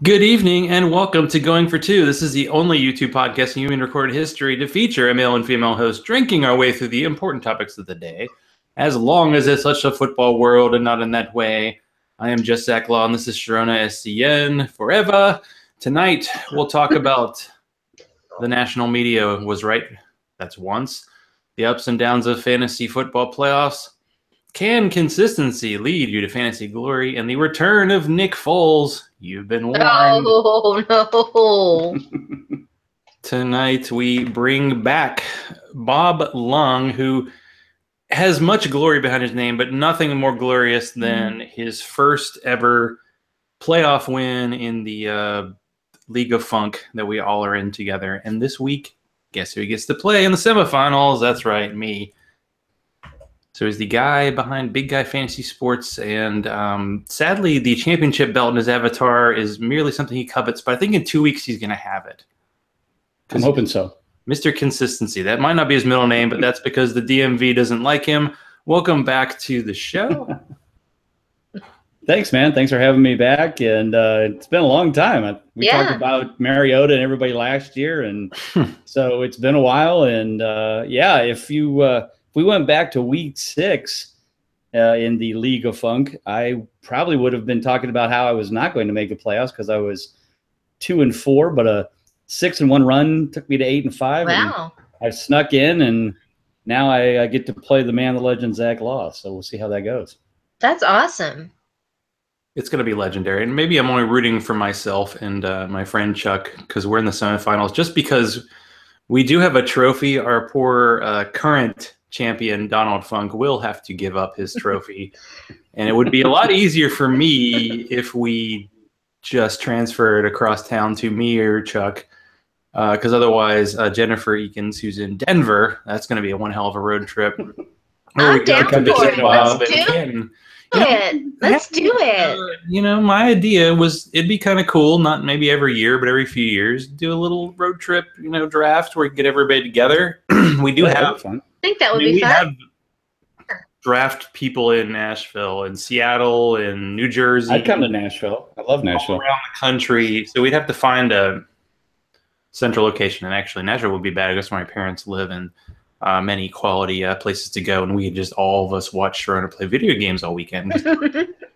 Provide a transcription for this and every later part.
Good evening and welcome to Going for Two. This is the only YouTube podcast in human recorded history to feature a male and female host drinking our way through the important topics of the day, as long as it's such a football world and not in that way. I am just Zach Law, and this is Sharona SCN forever. Tonight, we'll talk about the national media was right. That's once. The ups and downs of fantasy football playoffs. Can consistency lead you to fantasy glory? And the return of Nick Foles. You've been warned. Oh, no. Tonight we bring back Bob Lung, who has much glory behind his name, but nothing more glorious than his first ever playoff win in the League of Funk that we all are in together. And this week, guess who gets to play in the semifinals? That's right, me. So he's the guy behind Big Guy Fantasy Sports, and sadly, the championship belt in his avatar is merely something he covets, but I think in 2 weeks he's going to have it. I'm hoping so. Mr. Consistency. That might not be his middle name, but that's because the DMV doesn't like him. Welcome back to the show. Thanks, man. Thanks for having me back, and it's been a long time. We talked about Mariota and everybody last year, and so it's been a while, and if we went back to week 6 in the League of Funk, I probably would have been talking about how I was not going to make the playoffs because I was 2-4, but a 6-1 run took me to 8-5. Wow. And I snuck in, and now I get to play the man, the legend, Zach Law. So we'll see how that goes. That's awesome. It's going to be legendary. And maybe I'm only rooting for myself and my friend Chuck because we're in the semifinals, just because we do have a trophy. Our poor current champion Donald Funk will have to give up his trophy, and it would be a lot easier for me if we just transferred across town to me or Chuck, because otherwise Jennifer Eakins, who's in Denver, that's going to be a one hell of a road trip. I'm down for it. Let's do it. My idea was it'd be kind of cool, not maybe every year, but every few years, do a little road trip, draft where we can get everybody together. We do have fun. I think that would be fun. We have draft people in Nashville and Seattle and New Jersey. I'd come to Nashville. I love Nashville. All around the country. So we'd have to find a central location. And actually, Nashville would be bad. I guess where my parents live, and many quality places to go. And we just all of us watch Sharona play video games all weekend.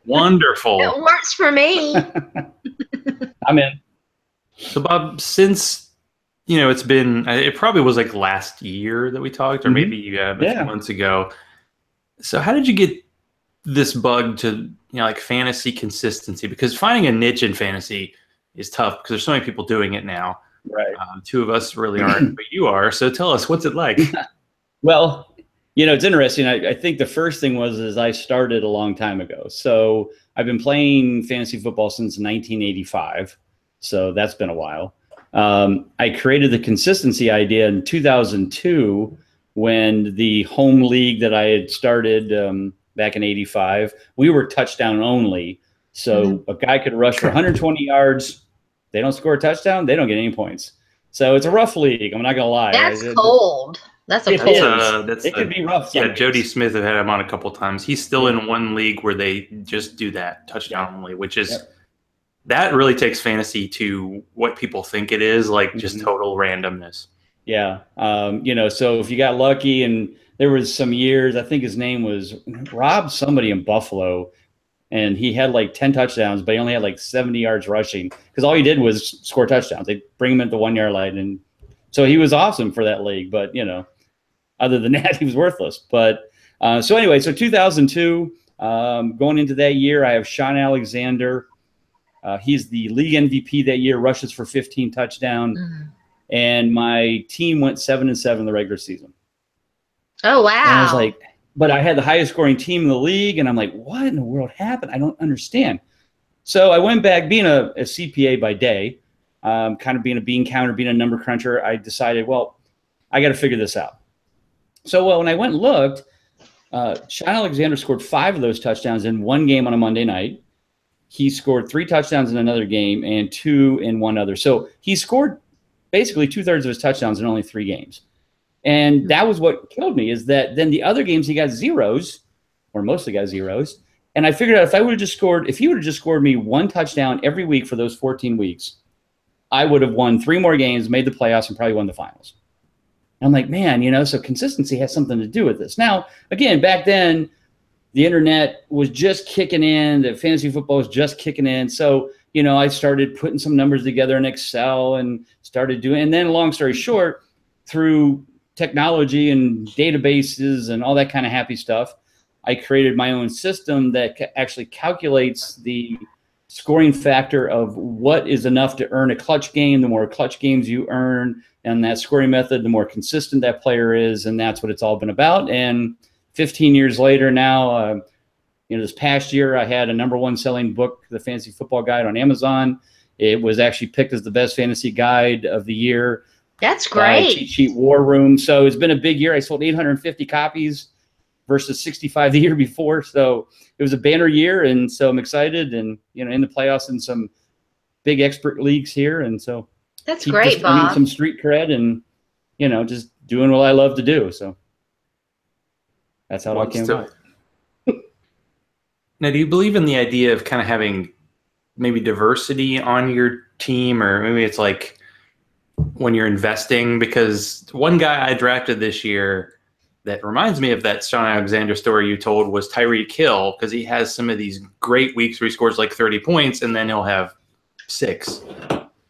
Wonderful. It works for me. I'm in. So, Bob, since it probably was like last year that we talked, or maybe a few months ago. So how did you get this bug to, like fantasy consistency? Because finding a niche in fantasy is tough because there's so many people doing it now. Right. Two of us really aren't, but you are. So tell us, what's it like? Well, it's interesting. I think the first thing is I started a long time ago. So I've been playing fantasy football since 1985. So that's been a while. I created the consistency idea in 2002 when the home league that I had started back in 85, we were touchdown only. So a guy could rush for 120 yards. They don't score a touchdown, they don't get any points. So it's a rough league. I'm not going to lie. That's cold. That's a cold. It could be rough. Yeah, Jody Smith have had him on a couple times. He's still in one league where they just do that touchdown only, which is that really takes fantasy to what people think it is, like just total randomness. Yeah. So if you got lucky, and there was some years, I think his name was Rob somebody in Buffalo, and he had like 10 touchdowns, but he only had like 70 yards rushing because all he did was score touchdowns. They bring him at the 1 yard line. And so he was awesome for that league. But, other than that, he was worthless. But so anyway, so 2002, going into that year, I have Sean Alexander. He's the league MVP that year, rushes for 15 touchdowns. And my team went 7-7 in the regular season. Oh, wow. And I was like, but I had the highest scoring team in the league. And I'm like, what in the world happened? I don't understand. So I went back, being a CPA by day, kind of being a bean counter, being a number cruncher. I decided, well, I got to figure this out. So when I went and looked, Sean Alexander scored 5 of those touchdowns in one game on a Monday night. He scored 3 touchdowns in another game and 2 in one other. So he scored basically 2/3 of his touchdowns in only 3 games. And that was what killed me, is that then the other games he got zeros, or mostly got zeros. And I figured out if he would have just scored me one touchdown every week for those 14 weeks, I would have won 3 more games, made the playoffs, and probably won the finals. And I'm like, man, so consistency has something to do with this. Now, again, back then, the internet was just kicking in. The fantasy football was just kicking in. So, I started putting some numbers together in Excel and started doing. And then, long story short, through technology and databases and all that kind of happy stuff, I created my own system that actually calculates the scoring factor of what is enough to earn a clutch game. The more clutch games you earn, and that scoring method, the more consistent that player is, and that's what it's all been about. And 15 years later now, this past year I had a #1 selling book, The Fantasy Football Guide, on Amazon. It was actually picked as the best fantasy guide of the year. That's great. Cheat Sheet War Room. So it's been a big year. I sold 850 copies versus 65 the year before. So it was a banner year, and so I'm excited, and in the playoffs in some big expert leagues here, and so that's great, Bob. Some street cred, and just doing what I love to do. So that's how it came about. Now, do you believe in the idea of kind of having maybe diversity on your team, or maybe it's like when you're investing? Because one guy I drafted this year that reminds me of that Sean Alexander story you told was Tyreek Hill, because he has some of these great weeks where he scores like 30 points and then he'll have 6.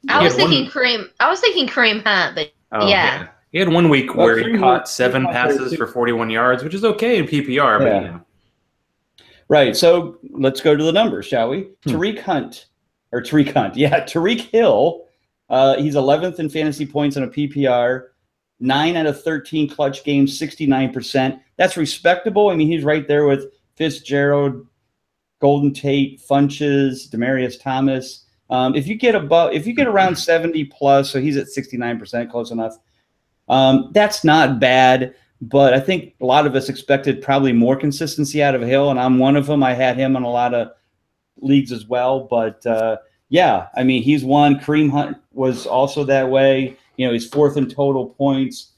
I was thinking Kareem Hunt, but yeah. He had one week where he caught 7 passes for 41 yards, which is okay in PPR, but Right. So let's go to the numbers, shall we? Tariq Hill. He's 11th in fantasy points on a PPR. 9 out of 13 clutch games, 69%. That's respectable. I mean, he's right there with Fitzgerald, Golden Tate, Funches, Demaryius Thomas. If you get around 70 plus, so he's at 69%, close enough. That's not bad, but I think a lot of us expected probably more consistency out of Hill, and I'm one of them. I had him in a lot of leagues as well, but I mean, he's one. Kareem Hunt was also that way. He's 4th in total points,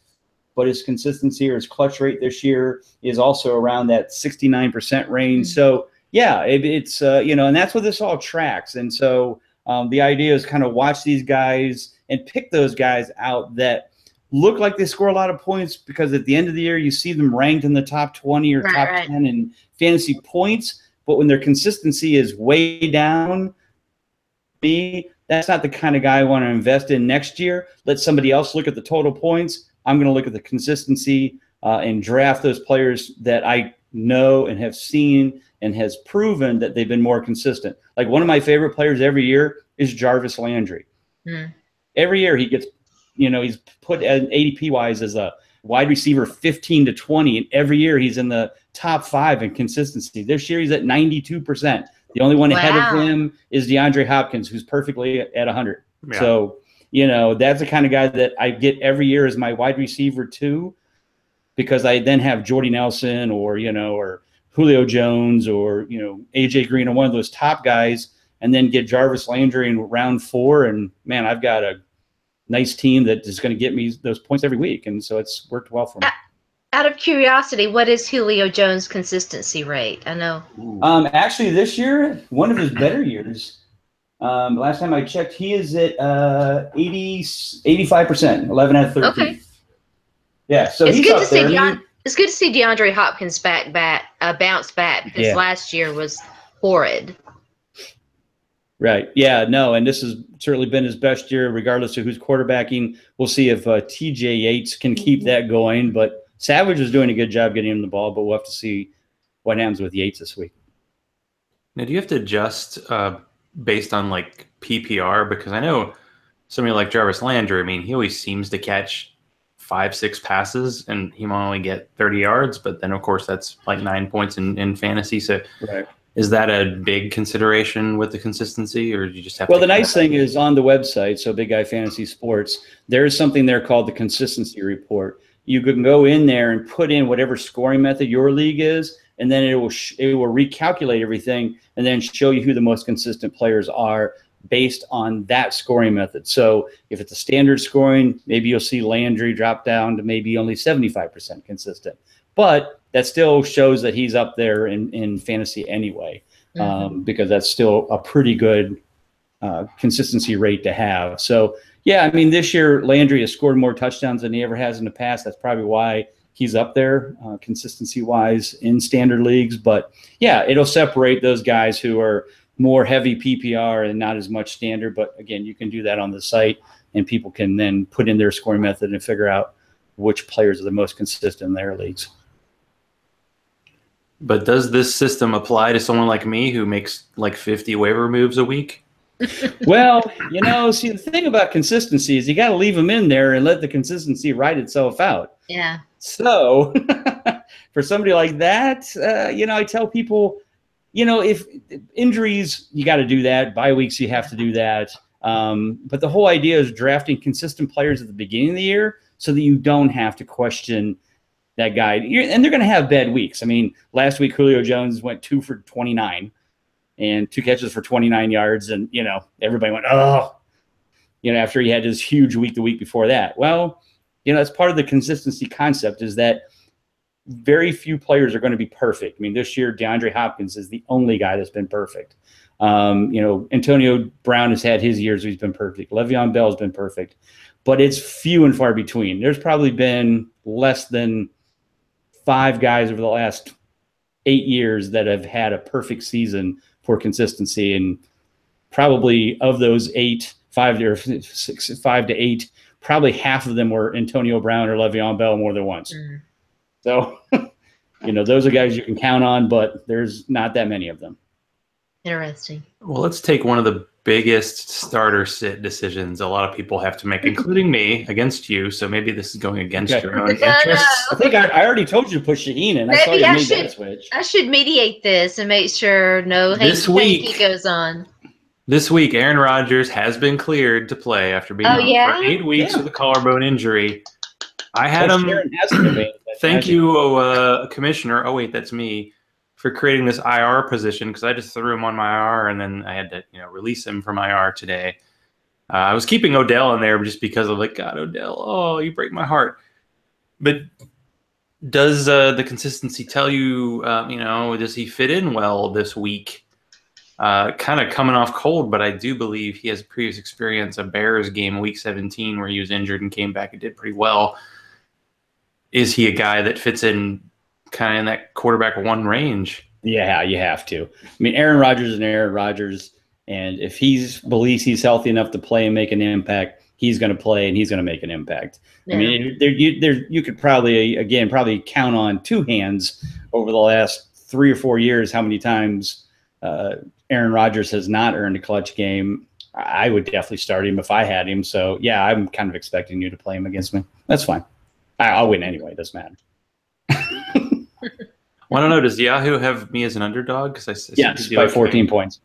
but his consistency or his clutch rate this year is also around that 69% range. So it's and that's what this all tracks. And so the idea is kind of watch these guys and pick those guys out that look like they score a lot of points, because at the end of the year, you see them ranked in the top 20 or top 10 in fantasy points. But when their consistency is way down, that's not the kind of guy I want to invest in next year. Let somebody else look at the total points. I'm going to look at the consistency and draft those players that I know and have seen and has proven that they've been more consistent. Like, one of my favorite players every year is Jarvis Landry. Every year he gets, he's put at ADP-wise as a wide receiver 15 to 20, and every year he's in the top 5 in consistency. This year he's at 92%. The only one ahead of him is DeAndre Hopkins, who's perfectly at 100. Yeah. So, that's the kind of guy that I get every year as my wide receiver too, because I then have Jordy Nelson or Julio Jones or, AJ Green or one of those top guys, and then get Jarvis Landry in round 4. And man, I've got a nice team that is going to get me those points every week. And so it's worked well for me. Out of curiosity, what is Julio Jones' consistency rate? I know. Actually, this year, one of his better years. Last time I checked, he is at 85%, 11 out of 13. Okay. Yeah, so it's he's good up to see there. It's good to see DeAndre Hopkins bounce back, because last year was horrid. Right. Yeah, no, and this has certainly been his best year, regardless of who's quarterbacking. We'll see if TJ Yates can keep that going, but Savage is doing a good job getting him the ball, but we'll have to see what happens with Yates this week. Now, do you have to adjust based on like PPR? Because I know somebody like Jarvis Landry, I mean, he always seems to catch 5-6 passes and he might only get 30 yards, but then of course that's like 9 points in fantasy. So is that a big consideration with the consistency, or do you just have to? Well, the nice thing is on the website, so Big Guy Fantasy Sports, there is something there called the consistency report. You can go in there and put in whatever scoring method your league is, and then it will recalculate everything and then show you who the most consistent players are based on that scoring method. So if it's a standard scoring, maybe you'll see Landry drop down to maybe only 75% consistent. but that still shows that he's up there in fantasy anyway, because that's still a pretty good consistency rate to have. So, yeah, I mean, this year Landry has scored more touchdowns than he ever has in the past. That's probably why he's up there consistency-wise in standard leagues. But, yeah, it'll separate those guys who are more heavy PPR and not as much standard. But, again, you can do that on the site, and people can then put in their scoring method and figure out which players are the most consistent in their leagues. But does this system apply to someone like me who makes like 50 waiver moves a week? Well, see, the thing about consistency is you got to leave them in there and let the consistency write itself out. Yeah. So for somebody like that, I tell people, if injuries, you got to do that. Bye weeks, you have to do that. But the whole idea is drafting consistent players at the beginning of the year so that you don't have to question that guy. And they're going to have bad weeks. I mean, last week, Julio Jones went 2 for 29. And 2 catches for 29 yards. And, everybody went, after he had his huge week the week before that. Well, that's part of the consistency concept is that very few players are going to be perfect. I mean, this year, DeAndre Hopkins is the only guy that's been perfect. Antonio Brown has had his years where he's been perfect. Le'Veon Bell has been perfect. But it's few and far between. There's probably been less than 5 guys over the last 8 years that have had a perfect season for consistency, and probably of those 8, 5 to 8, probably half of them were Antonio Brown or Le'Veon Bell more than once. So, those are guys you can count on, but there's not that many of them. Interesting. Well, let's take one of the biggest starter sit decisions a lot of people have to make, including me, against you. So maybe this is going against your own interests. I think I already told you to put Shaheen in. Maybe I should mediate this and make sure no hanky goes on. This week, Aaron Rodgers has been cleared to play after being out for 8 weeks with a collarbone injury. I had him. Thank you, Commissioner. Oh, wait, that's me. For creating this IR position, because I just threw him on my IR and then I had to, release him from IR today. I was keeping Odell in there just because of God, Odell, oh, you break my heart. But does the consistency tell you, does he fit in well this week? Kind of coming off cold, but I do believe he has previous experience, a Bears game, week 17, where he was injured and came back and did pretty well. Is he a guy that fits in kind of in that quarterback 1 range? Yeah, you have to. I mean, Aaron Rodgers and Aaron Rodgers, and if he believes he's healthy enough to play and make an impact, he's going to play and he's going to make an impact. Yeah. I mean, you could probably count on 2 hands over the last 3 or 4 years how many times Aaron Rodgers has not earned a clutch game. I would definitely start him if I had him. So, yeah, I'm kind of expecting you to play him against me. That's fine. I'll win anyway. It doesn't matter. Well, I don't know. Does Yahoo have me as an underdog? Yes, by 14 points.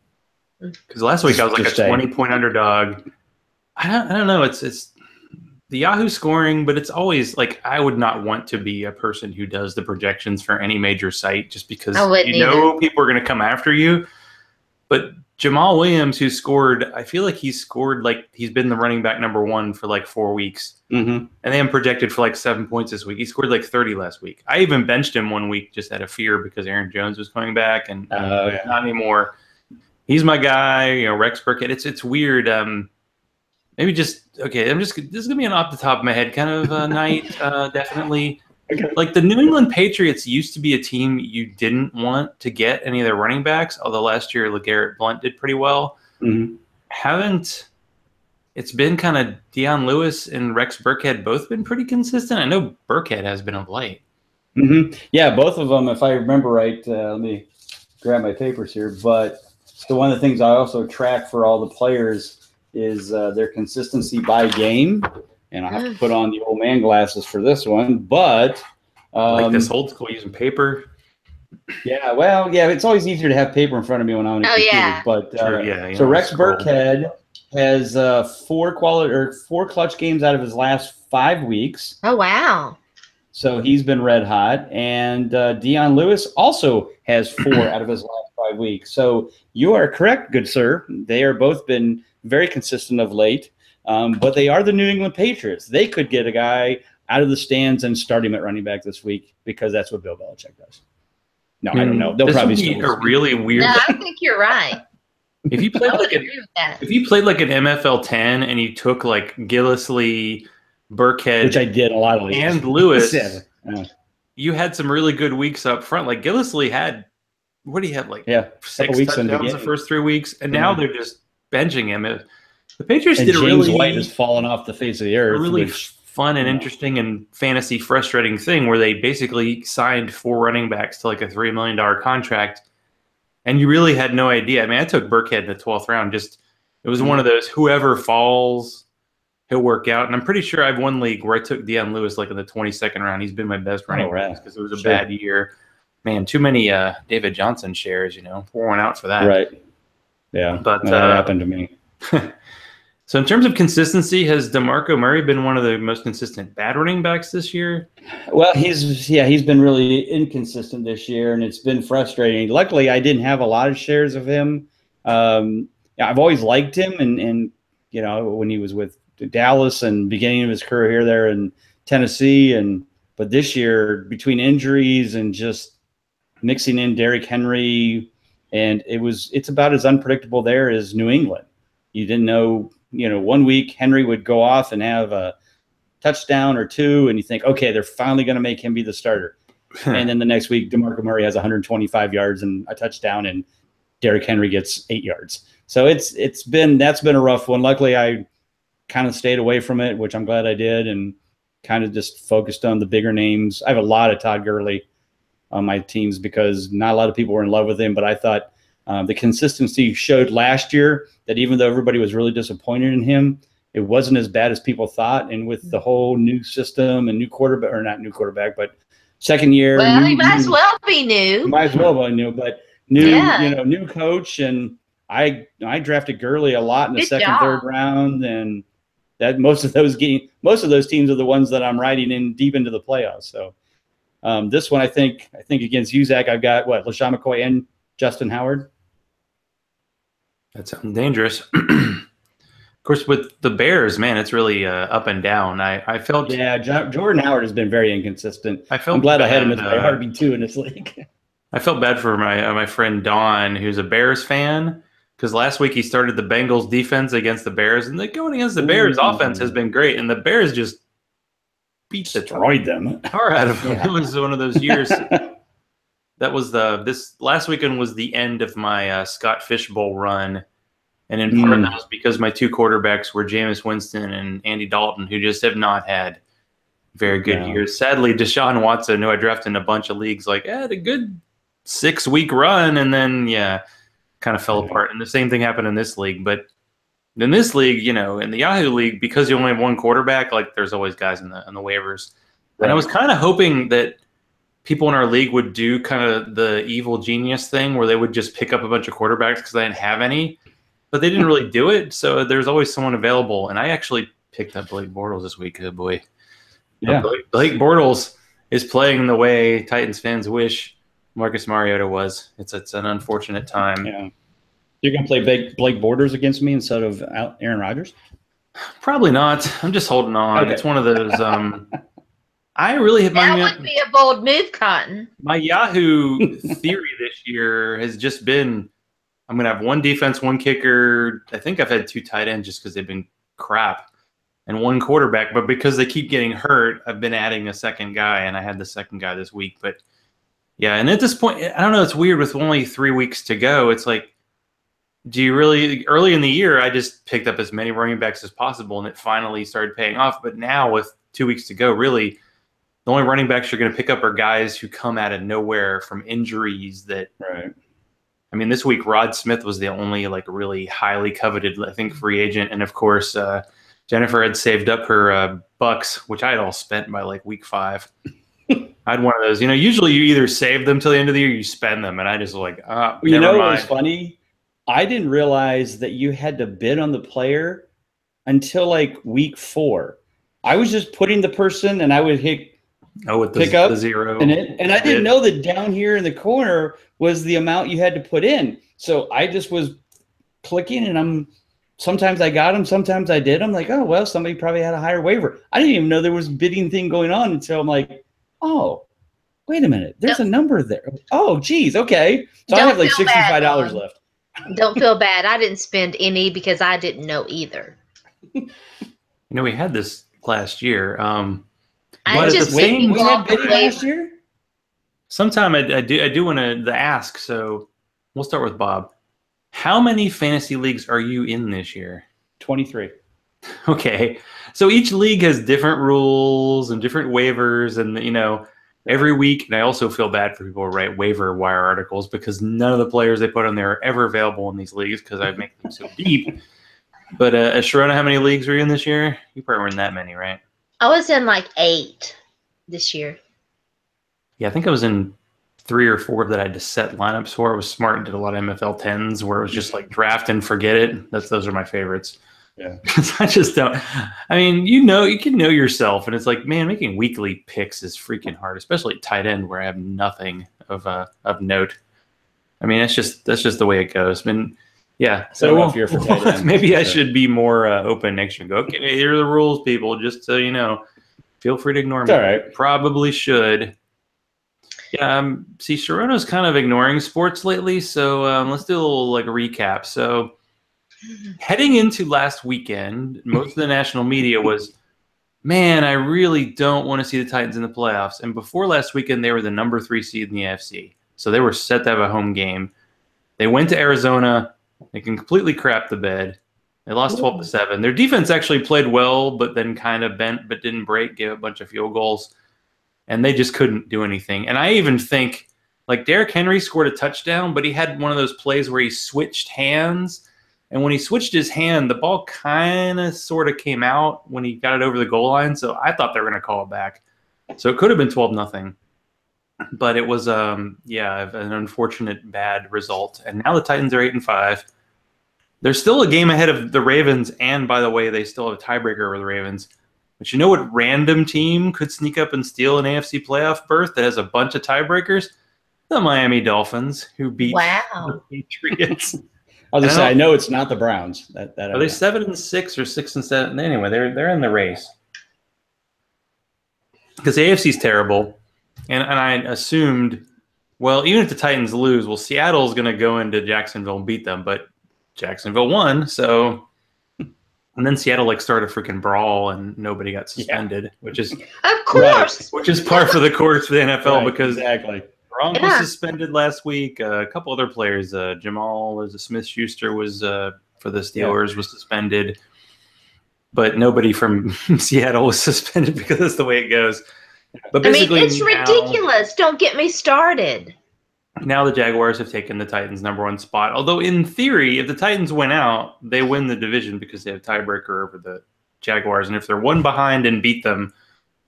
Because last week I was like a 20-point underdog. I don't know. It's the Yahoo scoring, but it's always I would not want to be a person who does the projections for any major site just because people are going to come after you. But Jamal Williams, who scored, I feel like he's scored he's been the running back number 1 for 4 weeks. And they have projected for 7 points this week. He scored 30 last week. I even benched him 1 week just out of fear because Aaron Jones was coming back, and not anymore. He's my guy, Rex Burkhead. It's weird. Maybe just okay. This is gonna be an off the top of my head kind of night. Definitely. Okay. The New England Patriots used to be a team you didn't want to get any of their running backs, although last year LeGarrette Blount did pretty well. It's been kind of Deion Lewis and Rex Burkhead both been pretty consistent. I know Burkhead has been of late. Yeah, both of them, if I remember right. Let me grab my papers here. But so one of the things I also track for all the players is their consistency by game. And I have to put on the old man glasses for this one. But this old school using paper. Yeah, well, yeah, it's always easier to have paper in front of me when I'm on a computer. Yeah. But so Rex Burkhead has 4 clutch games out of his last 5 weeks. Oh, wow. So he's been red hot. And Deion Lewis also has 4 out of his last 5 weeks. So you are correct, good sir. They are both been very consistent of late. But they are the New England Patriots. They could get a guy out of the stands and start him at running back this week because that's what Bill Belichick does. No, I don't know. They'll this probably would be still a really weird. No, I think you're right. If you played I like would agree with that. if you played like an MFL 10 and you took like Gillisley, Burkhead, which I did a lot of leagues. and Lewis, Yeah. you had some really good weeks up front. Like Gillisley had, what do you have, like 6 weeks in the touchdowns the game. first 3 weeks, and now they're just benching him. The Patriots And did a James really White has fallen off the face of the earth. really fun and interesting and fantasy frustrating thing where they basically signed 4 running backs to like a $3 million contract, and you really had no idea. I mean, I took Burkhead in the 12th round. Just it was one of those whoever falls, he'll work out. And I'm pretty sure I've won league where I took Deion Lewis like in the 22nd round. He's been my best running back because it was a bad year. Man, too many David Johnson shares, pour one out for that. Right. Yeah. But that happened to me. So in terms of consistency, has DeMarco Murray been one of the most consistent bad running backs this year? Well, he's been really inconsistent this year, and it's been frustrating. Luckily, I didn't have a lot of shares of him. I've always liked him, and when he was with Dallas and beginning of his career there in Tennessee, but this year between injuries and just mixing in Derrick Henry, and it's about as unpredictable there as New England. You didn't know. 1 week Henry would go off and have a touchdown or 2, and you think, okay, they're finally going to make him be the starter. And then the next week, DeMarco Murray has 125 yards and a touchdown, and Derrick Henry gets 8 yards. So that's been a rough one. Luckily, I kind of stayed away from it, which I'm glad I did, and kind of just focused on the bigger names. I have a lot of Todd Gurley on my teams because not a lot of people were in love with him, but I thought the consistency showed last year that even though everybody was really disappointed in him, it wasn't as bad as people thought. And with the whole new system and new quarterback, or not new quarterback, but second year. Well, he might as well be new. Might as well be new, but new coach. And I drafted Gurley a lot in the second, third round, and that most of those teams are the ones that I'm riding in deep into the playoffs. So this one, I think against you, Zach, I've got LaShawn McCoy and Justin Howard. That sounds dangerous. Of course, with the Bears, man, it's really up and down. I felt Jordan Howard has been very inconsistent. I'm glad I had him as my RB2 in this league. I felt bad for my friend Don, who's a Bears fan, because last week he started the Bengals defense against the Bears, and going against the Bears offense has been great, and the Bears just destroyed them. Tar out of them. It was one of those years. That was this last weekend was the end of my Scott Fish Bowl run. And in part of that was because my 2 quarterbacks were Jameis Winston and Andy Dalton, who just have not had very good years. Sadly, Deshaun Watson, who I drafted in a bunch of leagues, had a good 6-week run and then, kind of fell apart. And the same thing happened in this league. But in this league, in the Yahoo League, because you only have 1 quarterback, there's always guys on the waivers. Right. And I was kind of hoping that people in our league would do kind of the evil genius thing where they would just pick up a bunch of quarterbacks because they didn't have any, but they didn't really do it. So there's always someone available. And I actually picked up Blake Bortles this week. Good boy. Yeah. Blake Bortles is playing the way Titans fans wish Marcus Mariota was. It's an unfortunate time. Yeah. You're going to play Blake Bortles against me instead of Aaron Rodgers? Probably not. I'm just holding on. Okay. It's one of those I really have that would be a bold move, Cotton. My Yahoo theory this year has just been I'm going to have 1 defense, 1 kicker. I think I've had 2 tight ends just because they've been crap, and 1 quarterback. But because they keep getting hurt, I've been adding a second guy, and I had the second guy this week. But, yeah, and at this point, I don't know. It's weird with only 3 weeks to go. It's like, do you really – early in the year, I just picked up as many running backs as possible, and it finally started paying off. But now with 2 weeks to go, really – the only running backs you're going to pick up are guys who come out of nowhere from injuries that right. I mean, this week, Rod Smith was the only really highly coveted, I think, free agent. And of course, Jennifer had saved up her bucks, which I had all spent by week 5. I had one of those, usually you either save them till the end of the year or you spend them. And I just never mind. What was funny? I didn't realize that you had to bid on the player until week 4. I was just putting the person and I would hit pick up the 0 and I didn't know that down here in the corner was the amount you had to put in. So I just was clicking and I'm sometimes I got them, sometimes I did. I'm like, oh, well, somebody probably had a higher waiver. I didn't even know there was a bidding thing going on until I'm like, oh, wait a minute. There's a number there. Oh, geez. Okay. So I have like $65 left. Don't feel bad. I didn't spend any because I didn't know either. We had this last year. I just we had bidding last year? Sometime I do want to ask, so we'll start with Bob. How many fantasy leagues are you in this year? 23. Okay. So each league has different rules and different waivers, and every week, and I also feel bad for people who write waiver wire articles because none of the players they put on there are ever available in these leagues because I make them so deep. But Sharona, how many leagues were you in this year? You probably weren't that many, right? I was in like 8 this year. Yeah, I think I was in 3 or 4 that I had to set lineups for. I was smart and did a lot of MFL 10s where it was just like draft and forget it. Those are my favorites. Yeah. I just don't. I mean, you can know yourself, and it's like, man, making weekly picks is freaking hard, especially at tight end where I have nothing of note. I mean, that's just the way it goes. I mean, yeah. So year for tight end, maybe I should be more open next year and go, okay, here are the rules, people. Just so you know, feel free to ignore me. All right. Probably should. Yeah. See, Sharona's kind of ignoring sports lately, so let's do a little recap. So. Heading into last weekend, most of the national media was, man, I really don't want to see the Titans in the playoffs. And before last weekend, they were the number 3 seed in the AFC. So they were set to have a home game. They went to Arizona. They can completely crap the bed. They lost 12-7. Their defense actually played well, but then kind of bent but didn't break, gave a bunch of field goals. And they just couldn't do anything. And I even think, Derrick Henry scored a touchdown, but he had one of those plays where he switched hands. And when he switched his hand, the ball kind of sort of came out when he got it over the goal line. So I thought they were going to call it back. So it could have been 12-0. But it was, an unfortunate bad result. And now the Titans are 8-5. They're still a game ahead of the Ravens. And by the way, they still have a tiebreaker over the Ravens. But you know what random team could sneak up and steal an AFC playoff berth that has a bunch of tiebreakers? The Miami Dolphins, who beat the Patriots. I was going to say, I know it's not the Browns. Are they 7-6 or 6-7? Anyway, they're in the race because the AFC's terrible, and I assumed, well, even if the Titans lose, well, Seattle's going to go into Jacksonville and beat them, but Jacksonville won, so and then Seattle started a freaking brawl and nobody got suspended, which is of course, which is par for the course for the NFL because exactly. Gronk was suspended last week. A couple other players, Jamal Smith-Schuster was for the Steelers was suspended, but nobody from Seattle was suspended because that's the way it goes. But basically, it's ridiculous. Don't get me started. Now the Jaguars have taken the Titans' #1 spot. Although in theory, if the Titans win out, they win the division because they have tiebreaker over the Jaguars, and if they're one behind and beat them,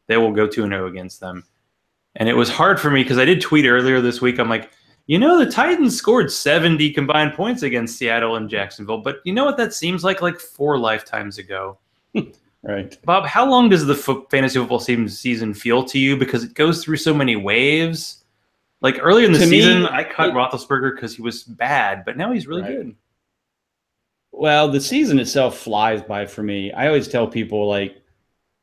they will go 2-0 against them. And it was hard for me because I did tweet earlier this week. I'm like, the Titans scored 70 combined points against Seattle and Jacksonville. But you know what that seems like 4 lifetimes ago. Right. Bob, how long does the fantasy football season feel to you? Because it goes through so many waves. Earlier in the season, I cut Roethlisberger because he was bad. But now he's really good. Well, the season itself flies by for me. I always tell people,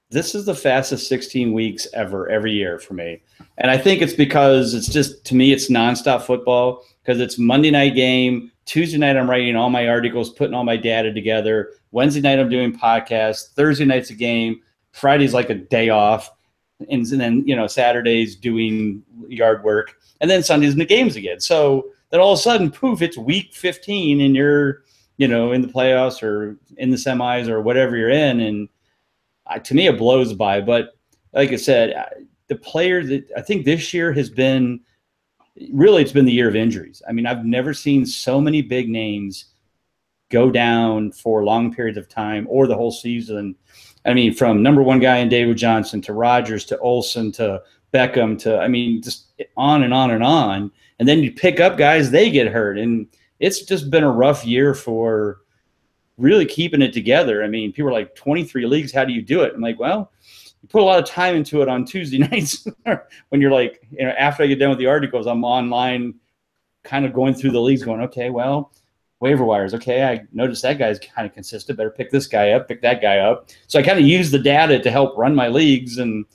this is the fastest 16 weeks ever, every year for me. And I think it's because it's just, to me, it's nonstop football because it's Monday night game. Tuesday night, I'm writing all my articles, putting all my data together. Wednesday night, I'm doing podcasts. Thursday night's a game. Friday's like a day off. And then, Saturday's doing yard work. And then Sunday's the games again. So then all of a sudden, poof, it's week 15 and you're, in the playoffs or in the semis or whatever you're in. And to me, it blows by. But like I said, the players that I think this year has been really, it's been the year of injuries. I mean, I've never seen so many big names go down for long periods of time or the whole season. I mean, from #1 guy in David Johnson to Rodgers to Olsen to Beckham to, just on and on and on. And then you pick up guys, they get hurt. And it's just been a rough year for really keeping it together. I mean, people are like, 23 leagues, how do you do it? I'm like, well, you put a lot of time into it on Tuesday nights when you're after I get done with the articles, I'm online kind of going through the leagues going, okay, well, waiver wires. Okay, I noticed that guy's kind of consistent. Better pick this guy up, pick that guy up. So I kind of use the data to help run my leagues and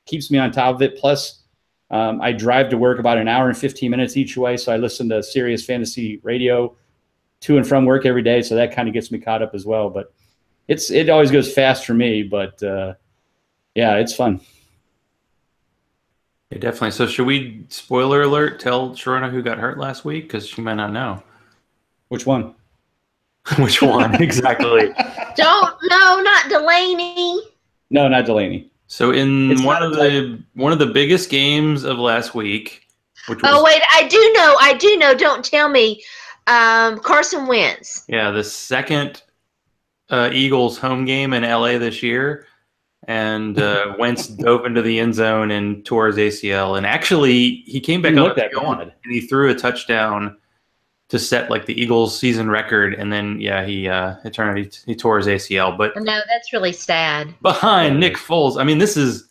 keeps me on top of it. Plus, I drive to work about an hour and 15 minutes each way. So I listen to Sirius Fantasy Radio to and from work every day. So that kind of gets me caught up as well. But it always goes fast for me. But yeah, it's fun. Yeah, definitely. So should we, spoiler alert, tell Sharona who got hurt last week? Because she might not know. Which one? Which one? Exactly. No, not Delaney. No, not Delaney. So in one of the biggest games of last week, which was, oh wait, I do know. Don't tell me. Carson Wentz. Yeah, the second Eagles home game in LA this year, and Wentz dove into the end zone and tore his ACL. And actually, he came back up and he threw a touchdown to set like the Eagles season record. And then it turned out he tore his ACL. But no, that's really sad. Behind Nick Foles, I mean, this is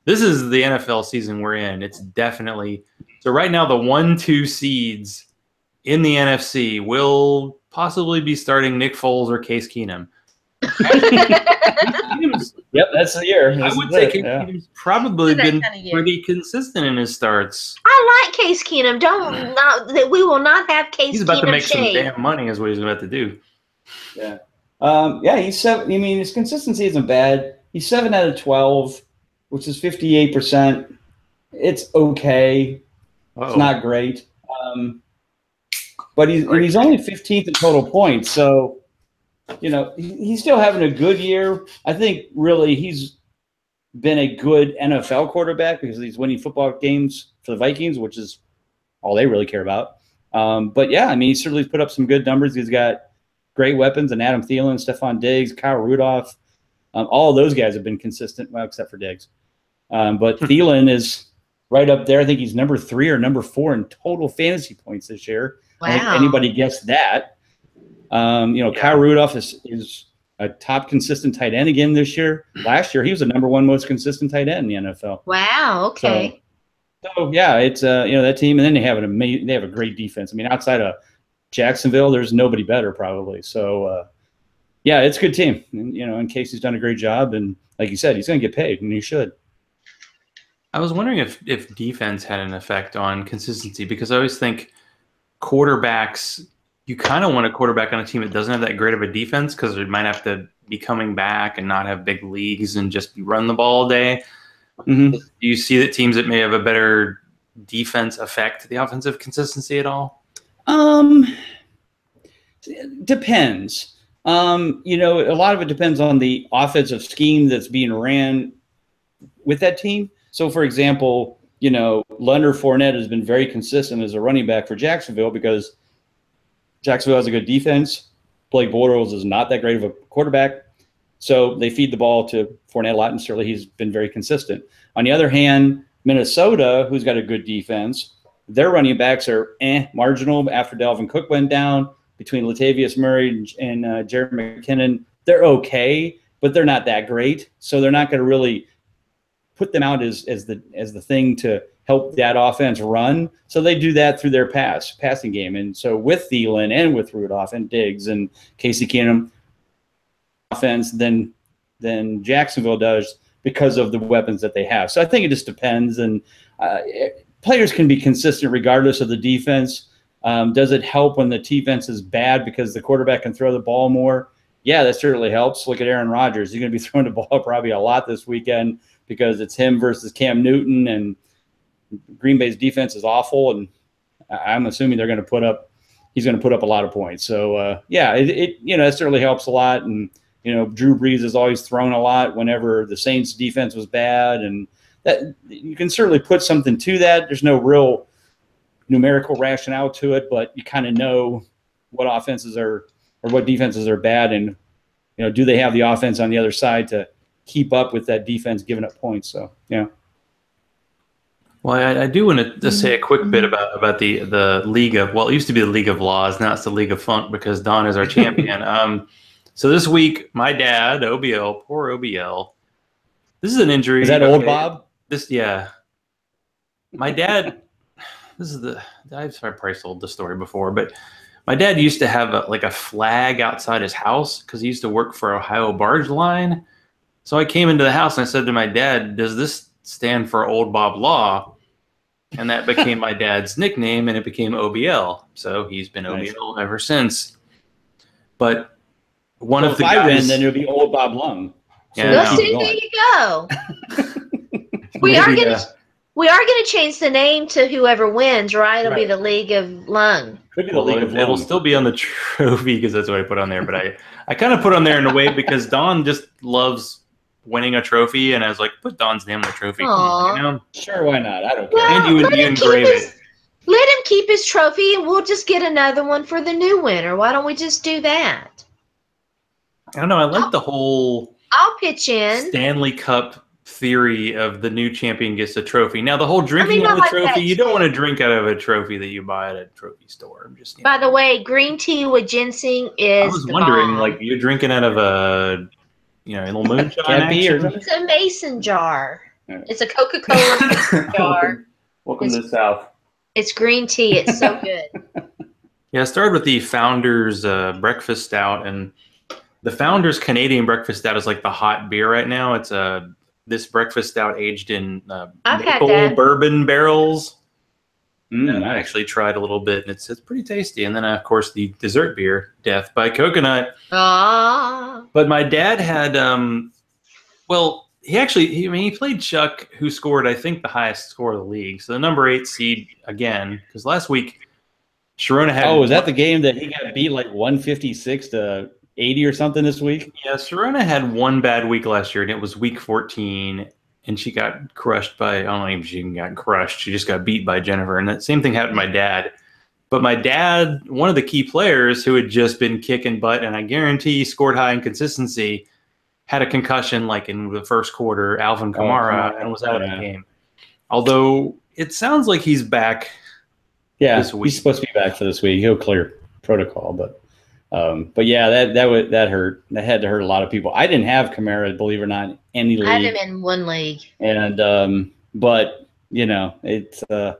the NFL season we're in. It's definitely so right now. The 1-2 seeds in the NFC will possibly be starting Nick Foles or Case Keenum. Yep, that's the year. I would say Case Keenum's probably been pretty consistent in his starts. I like Case Keenum. We will not have Case Keenum. He's about to make some damn money, is what he's about to do. Yeah. He's 7. I mean, his consistency isn't bad. He's 7 out of 12, which is 58%. It's okay. It's not great. But he's only 15th in total points. So, he's still having a good year. I think really he's been a good NFL quarterback because he's winning football games for the Vikings, which is all they really care about. But yeah, I mean, he certainly put up some good numbers. He's got great weapons, and Adam Thielen, Stephon Diggs, Kyle Rudolph. All of those guys have been consistent, well, except for Diggs. But Thielen is right up there. I think he's number 3 or number 4 in total fantasy points this year. Wow. I think anybody guessed that. Kyle Rudolph is a top consistent tight end again this year. Last year, he was the number 1 most consistent tight end in the NFL. Wow. Okay. So yeah, it's that team, and then they have a great defense. I mean, outside of Jacksonville, there's nobody better probably. So yeah, it's a good team. And Casey's done a great job, and like you said, he's going to get paid, and he should. I was wondering if defense had an effect on consistency, because I always think quarterbacks, you kind of want a quarterback on a team that doesn't have that great of a defense because it might have to be coming back and not have big leagues and just run the ball all day. Mm-hmm. Do you see that teams that may have a better defense affect the offensive consistency at all? Depends. A lot of it depends on the offensive scheme that's being ran with that team. So, for example, Leonard Fournette has been very consistent as a running back for Jacksonville because Jacksonville has a good defense. Blake Bortles is not that great of a quarterback. So they feed the ball to Fournette a lot, and certainly he's been very consistent. On the other hand, Minnesota, who's got a good defense, their running backs are marginal after Dalvin Cook went down. Between Latavius Murray and Jerick McKinnon, they're okay, but they're not that great. So they're not going to really put them out as the thing to help that offense run. So they do that through their passing game. And so with Thielen and with Rudolph and Diggs and Casey Keenum offense than Jacksonville does because of the weapons that they have. So I think it just depends. And players can be consistent regardless of the defense. Does it help when the defense is bad because the quarterback can throw the ball more? Yeah, that certainly helps. Look at Aaron Rodgers. He's going to be throwing the ball probably a lot this weekend because it's him versus Cam Newton, and Green Bay's defense is awful, and I'm assuming he's going to put up a lot of points. So it certainly helps a lot. And Drew Brees has always thrown a lot whenever the Saints defense was bad, and that you can certainly put something to that. There's no real numerical rationale to it, but you kind of know what offenses are or what defenses are bad, and do they have the offense on the other side to keep up with that defense giving up points. So yeah. Well, I do want to just say a quick bit about the League of, well, it used to be the League of Laws. Now it's the League of Funk because Don is our champion. So this week, my dad, OBL, poor OBL, this is an injury. Is that old Bob? My dad, I've probably told the story before, but My dad used to have a flag outside his house because he used to work for Ohio Barge Line. So I came into the house and I said to my dad, "Does this stand for Old Bob Law?" And that became my dad's nickname, and it became OBL. So he's been OBL ever since. But one of the if guys, I win, then it'll be Old Bob Lung. So there you go. we are gonna change the name to whoever wins, right? It'll be the League of Lung. Could be the League of Lung. It'll still be on the trophy because that's what I put on there. But I kind of put on there in a way because Don just loves winning a trophy, and I was like, put Don's name on the trophy. On, you know? Sure, why not? I don't care. Well, and you engrave it. Let him keep his trophy, and we'll just get another one for the new winner. Why don't we just do that? I don't know. I like the whole I'll pitch in Stanley Cup theory of the new champion gets a trophy. Now, the whole drinking of the trophy, you don't want to drink out of a trophy that you buy at a trophy store. I'm just. By the way, green tea with ginseng is. I was wondering, like, you're drinking out of a, a little moonshine. It's a mason jar. It's a Coca-Cola mason jar. Welcome to the South. It's green tea. It's so good. Yeah, I started with the Founders Breakfast Stout, and the Founders Canadian Breakfast Stout is like the hot beer right now. It's this breakfast stout aged in maple bourbon barrels. And I actually tried a little bit, and it's pretty tasty. And then, of course, the dessert beer, Death by Coconut. But my dad had, he played Chuck, who scored, I think, the highest score of the league. So the number 8 seed again, because last week Sharona had. Oh, was that the game that he got beat like 156 to 80 or something this week? Yeah, Sharona had one bad week last year, and it was week 14, and she got crushed by, I don't know if she got crushed. She just got beat by Jennifer, and that same thing happened to my dad. But my dad, one of the key players who had just been kicking butt, and I guarantee scored high in consistency, had a concussion like in the first quarter, Alvin Kamara, and was out of the game. Although it sounds like he's back this week. He's supposed to be back for this week. He'll clear protocol, but yeah, that hurt. That had to hurt a lot of people. I didn't have Kamara, believe it or not, in any league. I had him in one league. And but it's I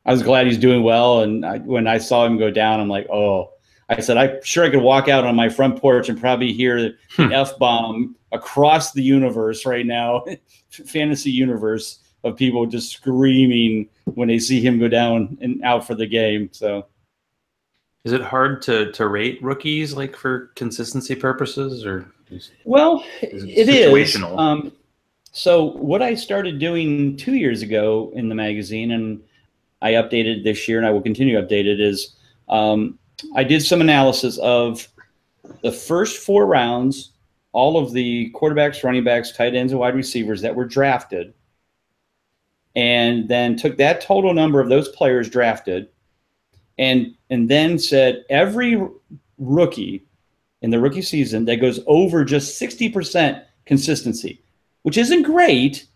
was glad he's doing well. And when I saw him go down, I'm like, oh. I said, I'm sure I could walk out on my front porch and probably hear the F-bomb across the universe right now, fantasy universe, of people just screaming when they see him go down and out for the game. So, is it hard to rate rookies, like, for consistency purposes, or? Well, it is. So what I started doing 2 years ago in the magazine, and I updated this year, and I will continue to update it, is I did some analysis of the first 4 rounds, all of the quarterbacks, running backs, tight ends, and wide receivers that were drafted, and then took that total number of those players drafted, and then said every rookie in the rookie season that goes over just 60% consistency, which isn't great,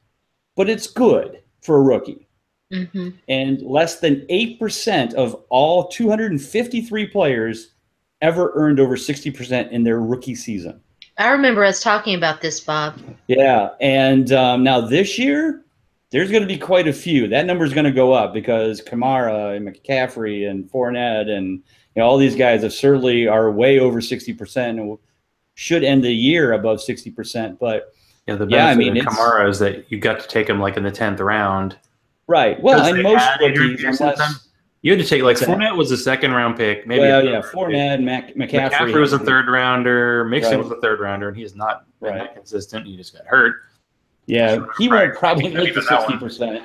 but it's good for a rookie. Mm-hmm. And less than 8% of all 253 players ever earned over 60% in their rookie season. I remember us talking about this, Bob. Yeah, and now this year, there's going to be quite a few. That number is going to go up because Kamara and McCaffrey and Fournette and all these guys certainly are way over 60% and should end the year above 60%. But the benefit of Kamara is that you got to take him like in the 10th round. Right. Well, and most rookies, you had to take, like, Fournette was a 2nd-round pick. Maybe Fournette, McCaffrey was a 3rd-rounder. Mixon was a 3rd-rounder, and he has not been that consistent. He just got hurt. Yeah, he won't probably make the 60%.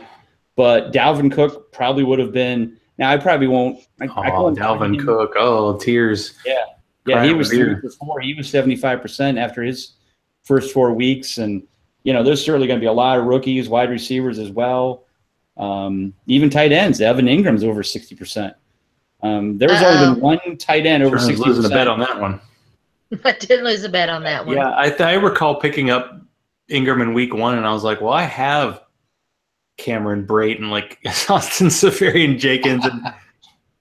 But Dalvin Cook probably would have been. Now, I probably won't. Dalvin Cook. Oh, tears. Yeah, he was 3 for 4. He was 75% after his first 4 weeks. And, there's certainly going to be a lot of rookies, wide receivers as well. Even tight ends. Evan Ingram's over 60%. There's only been one tight end over 60%. Losing a bet on that one. I did lose a bet on that one. Yeah, I recall picking up Ingram in week 1, and I was like, well, I have Cameron Brate and like Austin Safarian Jenkins, and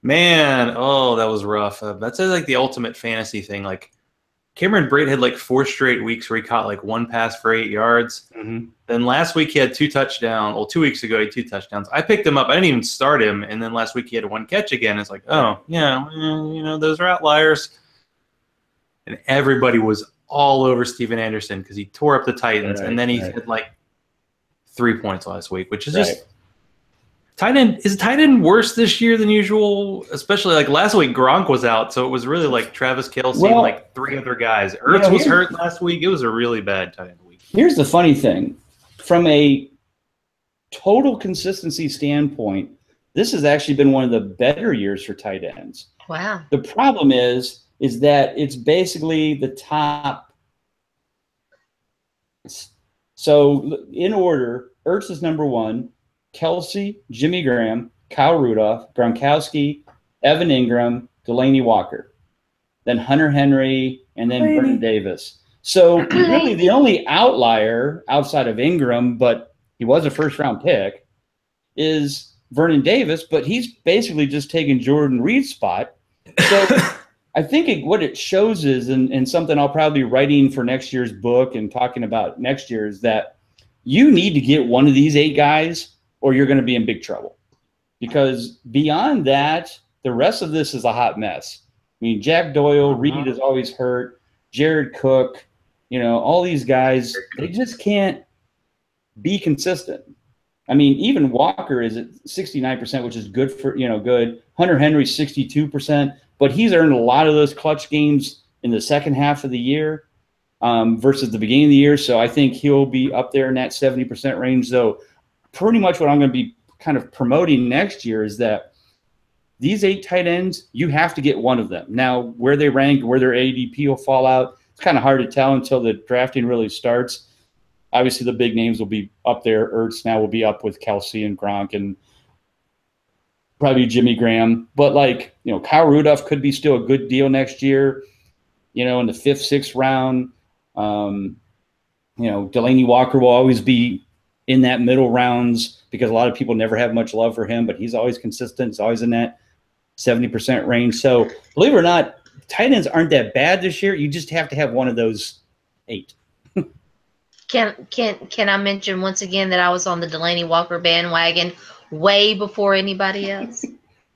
man, that was rough. That's like the ultimate fantasy thing. Like, Cameron Brate had like 4 straight weeks where he caught like 1 pass for 8 yards. Mm-hmm. Then last week he had 2 touchdowns. Well, 2 weeks ago he had 2 touchdowns. I picked him up. I didn't even start him. And then last week he had 1 catch again. It's like, oh, yeah, those are outliers. And everybody was all over Steven Anderson because he tore up the Titans. And then he had like 3 points last week, which is just tight end. Is tight end worse this year than usual? Especially like last week, Gronk was out, so it was really like Travis Kelce and like 3 other guys. Ertz was hurt last week. It was a really bad tight end week. Here's the funny thing: from a total consistency standpoint, this has actually been one of the better years for tight ends. Wow. The problem is that it's basically the top. So in order, Ertz is number 1. Kelce, Jimmy Graham, Kyle Rudolph, Gronkowski, Evan Ingram, Delaney Walker, then Hunter Henry, and then Vernon Davis. So really the only outlier outside of Ingram, but he was a first-round pick, is Vernon Davis, but he's basically just taken Jordan Reed's spot. So I think what it shows is, and something I'll probably be writing for next year's book and talking about next year, is that you need to get one of these 8 guys or you're going to be in big trouble. Because beyond that, the rest of this is a hot mess. I mean, Jack Doyle, Reed is always hurt, Jared Cook, all these guys, they just can't be consistent. I mean, even Walker is at 69%, which is good for, good. Hunter Henry, 62%, but he's earned a lot of those clutch games in the second half of the year versus the beginning of the year. So I think he'll be up there in that 70% range, though. Pretty much what I'm going to be kind of promoting next year is that these 8 tight ends, you have to get one of them. Now, where they rank, where their ADP will fall out, it's kind of hard to tell until the drafting really starts. Obviously, the big names will be up there. Ertz now will be up with Kelce and Gronk and probably Jimmy Graham. But, Kyle Rudolph could be still a good deal next year, in the 5th, 6th round. Delaney Walker will always be in that middle rounds because a lot of people never have much love for him, but he's always consistent. He's always in that 70% range. So believe it or not, tight ends aren't that bad this year. You just have to have one of those 8. Can I mention once again that I was on the Delaney Walker bandwagon way before anybody else?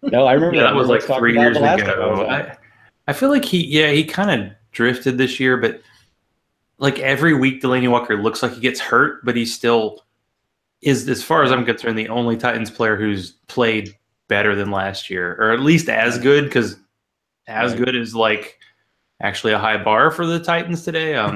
No, I remember that was like 3 years ago. I feel like he kind of drifted this year, but like every week Delaney Walker looks like he gets hurt, but he still is, as far as I'm concerned, the only Titans player who's played better than last year, or at least as good, because as good is like actually a high bar for the Titans today. I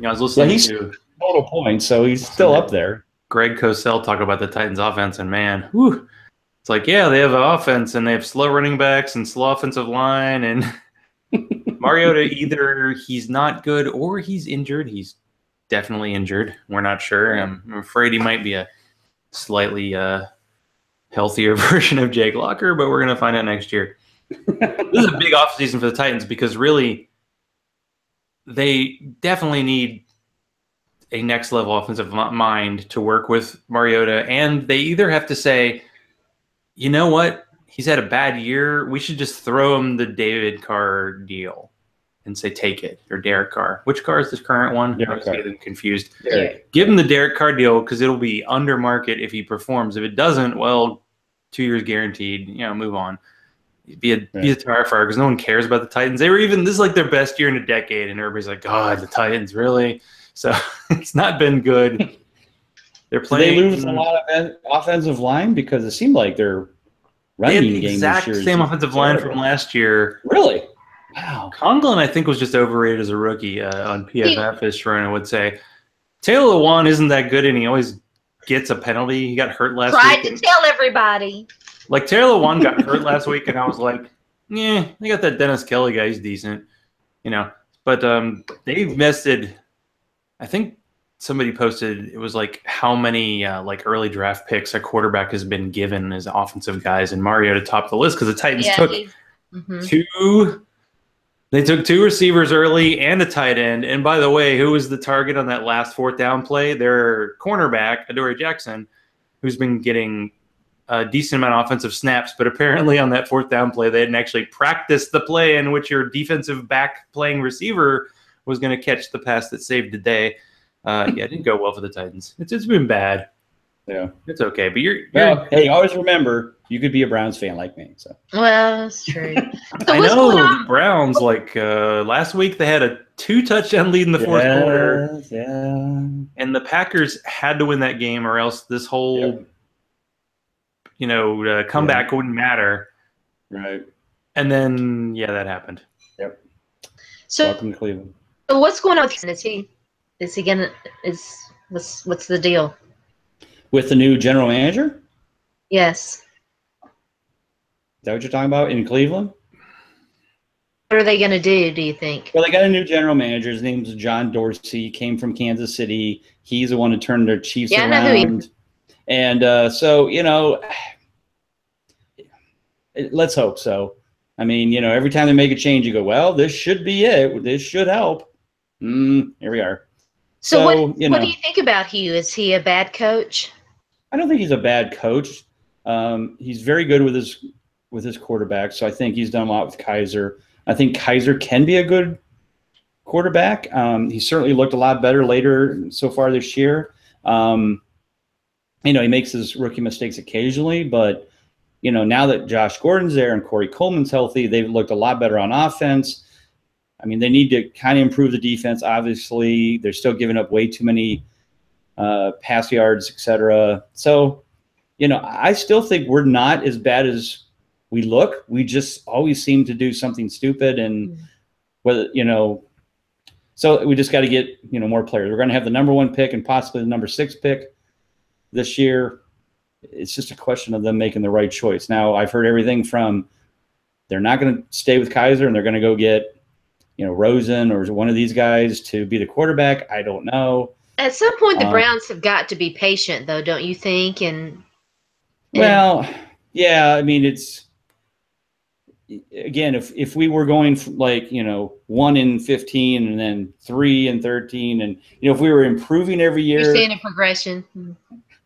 was listening to total points, so he's still up there. Greg Cosell talk about the Titans offense, and man, it's like, yeah, they have an offense and they have slow running backs and slow offensive line, and Mariota, either he's not good or he's injured. He's definitely injured. We're not sure. I'm afraid he might be a slightly healthier version of Jake Locker, but we're going to find out next year. This is a big offseason for the Titans because really they definitely need a next-level offensive mind to work with Mariota, and they either have to say, you know what, he's had a bad year, we should just throw him the David Carr deal and say, take it, or Derek Carr. Which Carr is the current one? I was getting confused. Give him the Derek Carr deal because it'll be under market if he performs. If it doesn't, well, 2 years guaranteed. Move on. Be a tire fire because no one cares about the Titans. They were this is like their best year in a decade, and everybody's like, God, the Titans, really? So it's not been good. They're playing. Did they lose a lot of offensive line because it seemed like their running game this year. Exact same offensive line from last year. Really? Wow. Conklin, I think, was just overrated as a rookie on PFF, as Sharona would say. Taylor Lewan isn't that good, and he always gets a penalty. He got hurt last week. Tried to tell everybody. Like, Taylor Lewan got hurt last week, and I was like, yeah, they got that Dennis Kelly guy. He's decent. But they've invested, I think somebody posted, it was like how many early draft picks a quarterback has been given as offensive guys, and Mariota topped the list because the Titans took two. They took 2 receivers early and a tight end. And by the way, who was the target on that last 4th down play? Their cornerback, Adoree Jackson, who's been getting a decent amount of offensive snaps, but apparently on that 4th down play, they hadn't actually practiced the play in which your defensive back playing receiver was going to catch the pass that saved the day. It didn't go well for the Titans. It's been bad. Yeah, it's okay. But you're hey, always remember you could be a Browns fan like me. So well, that's true. So I know the Browns. Like last week, they had a 2-touchdown lead in the 4th quarter. Yeah, and the Packers had to win that game, or else this whole comeback wouldn't matter. Right. And then that happened. Yep. So welcome to Cleveland. So what's going on with him? Is he gonna what's the deal? With the new general manager? Yes. Is that what you're talking about in Cleveland? What are they going to do you think? Well, they got a new general manager. His name's John Dorsey. He came from Kansas City. He's the one who turned their Chiefs around. I know who he is. And so, let's hope so. I mean, every time they make a change, you go, well, this should be it. This should help. Here we are. So what do you think about Hugh? Is he a bad coach? I don't think he's a bad coach. He's very good with his quarterback. So I think he's done a lot with Kaiser. I think Kaiser can be a good quarterback. He certainly looked a lot better later so far this year. He makes his rookie mistakes occasionally, but now that Josh Gordon's there and Corey Coleman's healthy, they've looked a lot better on offense. I mean, they need to kind of improve the defense. Obviously, they're still giving up way too many pass yards, etc. So, I still think we're not as bad as we look. We just always seem to do something stupid, and whether so we just got to get more players. We're going to have the number 1 pick and possibly the number 6 pick this year. It's just a question of them making the right choice. Now, I've heard everything from they're not going to stay with Kaiser and they're going to go get Rosen or one of these guys to be the quarterback. I don't know. At some point, the Browns have got to be patient, though, don't you think? Well, yeah. I mean, it's again, if we were going like 1 in 15 and then 3 and 13, and if we were improving every year, you're seeing a progression.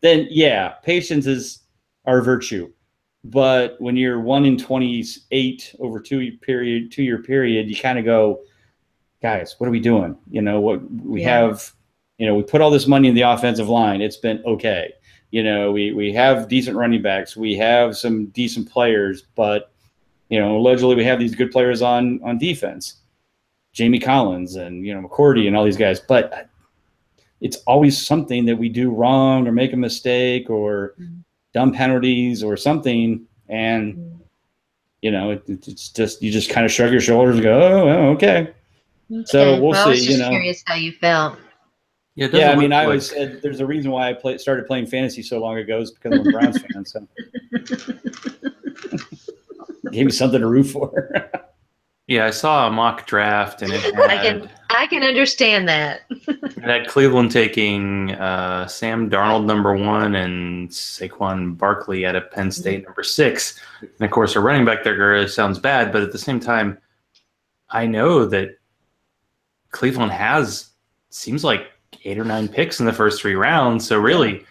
Then patience is our virtue. But when you're 1 in 28 over 2-year period, you kind of go, guys, what are we doing? What we have. We put all this money in the offensive line. It's been okay. We have decent running backs. We have some decent players, but allegedly we have these good players on defense, Jamie Collins and McCourty and all these guys. But it's always something that we do wrong or make a mistake or dumb penalties or something, and it's just you just kind of shrug your shoulders and go, oh, well, okay. So we'll see. I was just curious how you felt. Yeah, I mean, I always said there's a reason why I started playing fantasy so long ago is because I'm a Browns fan. So gave me something to root for. Yeah, I saw a mock draft, and it had, I can understand that. It had Cleveland taking Sam Darnold number 1 and Saquon Barkley out of Penn State number 6. And of course, a running back there sounds bad, but at the same time, I know that Cleveland seems like 8 or 9 picks in the first 3 rounds. So really,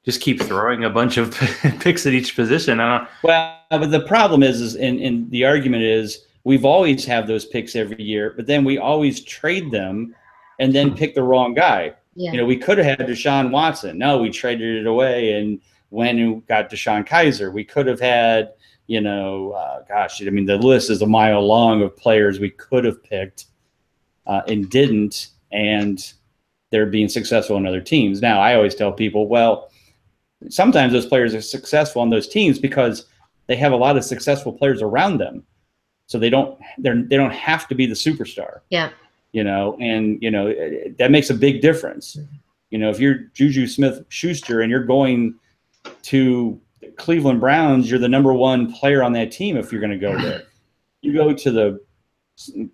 just keep throwing a bunch of picks at each position. Well, but the problem is and the argument is we've always have those picks every year, but then we always trade them and then pick the wrong guy. Yeah. We could have had Deshaun Watson. No, we traded it away and went and got Deshaun Kaiser. We could have had, the list is a mile long of players we could have picked and didn't, and they're being successful in other teams. Now, I always tell people, well, sometimes those players are successful on those teams because they have a lot of successful players around them. So they don't have to be the superstar. Yeah. That makes a big difference. If you're Juju Smith-Schuster and you're going to Cleveland Browns, you're the number 1 player on that team if you're going to go there. You go to the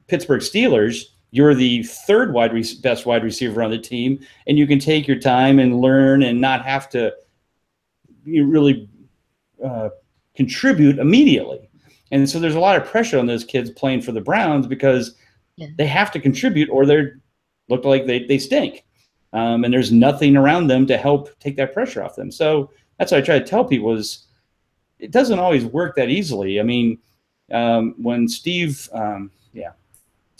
Pittsburgh Steelers, you're the 3rd best wide receiver on the team, and you can take your time and learn and not have to really contribute immediately. And so there's a lot of pressure on those kids playing for the Browns because they have to contribute or they look like they stink. And there's nothing around them to help take that pressure off them. So that's what I try to tell people is, it doesn't always work that easily. I mean, when Steve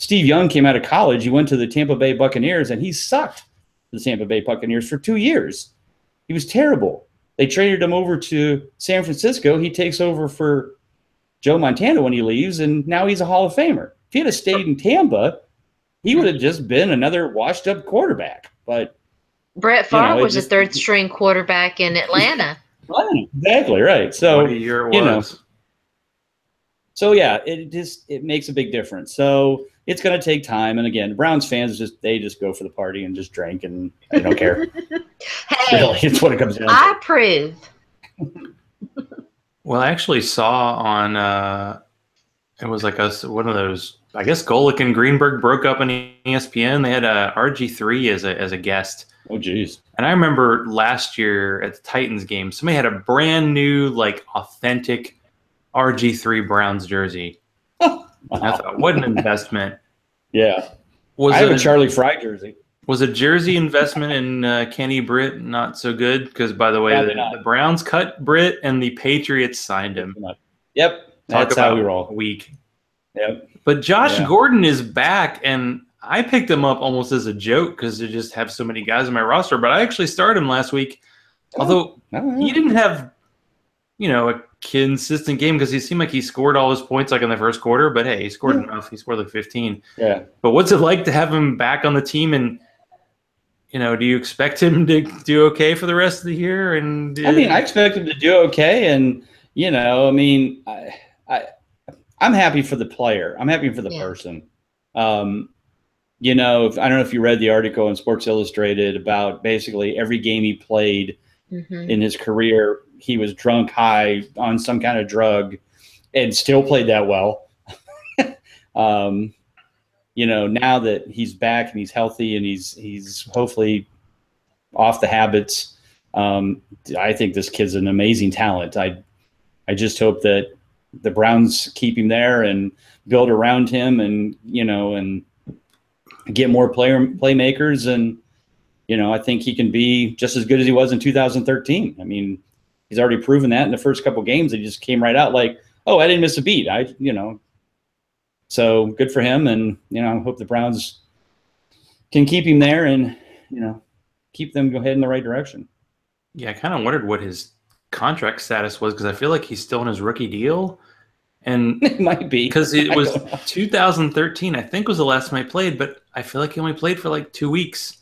Young came out of college, he went to the Tampa Bay Buccaneers, and he sucked the Tampa Bay Buccaneers for 2 years. He was terrible. They traded him over to San Francisco. He takes over for Joe Montana when he leaves, and now he's a Hall of Famer. If he had stayed in Tampa, he would have just been another washed-up quarterback. But Brett Favre was a third-string quarterback in Atlanta. Right, exactly right. So what a year it was. So yeah, it makes a big difference. So it's going to take time. And again, Browns fans just go for the party and just drink, and they don't care. Hey, really, it's what it comes down to. I approve. Well, I actually saw on it was like one of those. I guess Golick and Greenberg broke up on ESPN. They had RG3 as a guest. Oh, geez. And I remember last year at the Titans game, somebody had a brand new, like, authentic RG3 Browns jersey. Wow. I thought, what an investment. Yeah. I have a Charlie Fry jersey. Was a jersey investment in Kenny Britt not so good? Because, by the way, the Browns cut Britt and the Patriots signed him. Yep. That's how we roll. Weak. Yep. But Josh Gordon is back, and I picked him up almost as a joke because I just have so many guys on my roster. But I actually started him last week, although he didn't have, a consistent game because he seemed like he scored all his points like in the first quarter. But hey, he scored enough. He scored like 15. Yeah. But what's it like to have him back on the team? And do you expect him to do okay for the rest of the year? And I expect him to do okay. And I'm happy for the player. I'm happy for the person. I don't know if you read the article in Sports Illustrated about basically every game he played in his career, he was drunk, high, on some kind of drug, and still played that well. Now that he's back and he's healthy and he's hopefully off the habits, I think this kid's an amazing talent. I just hope that the Browns keep him there and build around him, and and get more playmakers. And I think he can be just as good as he was in 2013. I mean, he's already proven that in the first couple games. He just came right out like, oh, I didn't miss a beat. So good for him. And I hope the Browns can keep him there and keep them go head in the right direction. Yeah, I kind of wondered what his contract status was because I feel like he's still in his rookie deal, and it might be because it was 2013 I think was the last time I played, but I feel like he only played for like 2 weeks,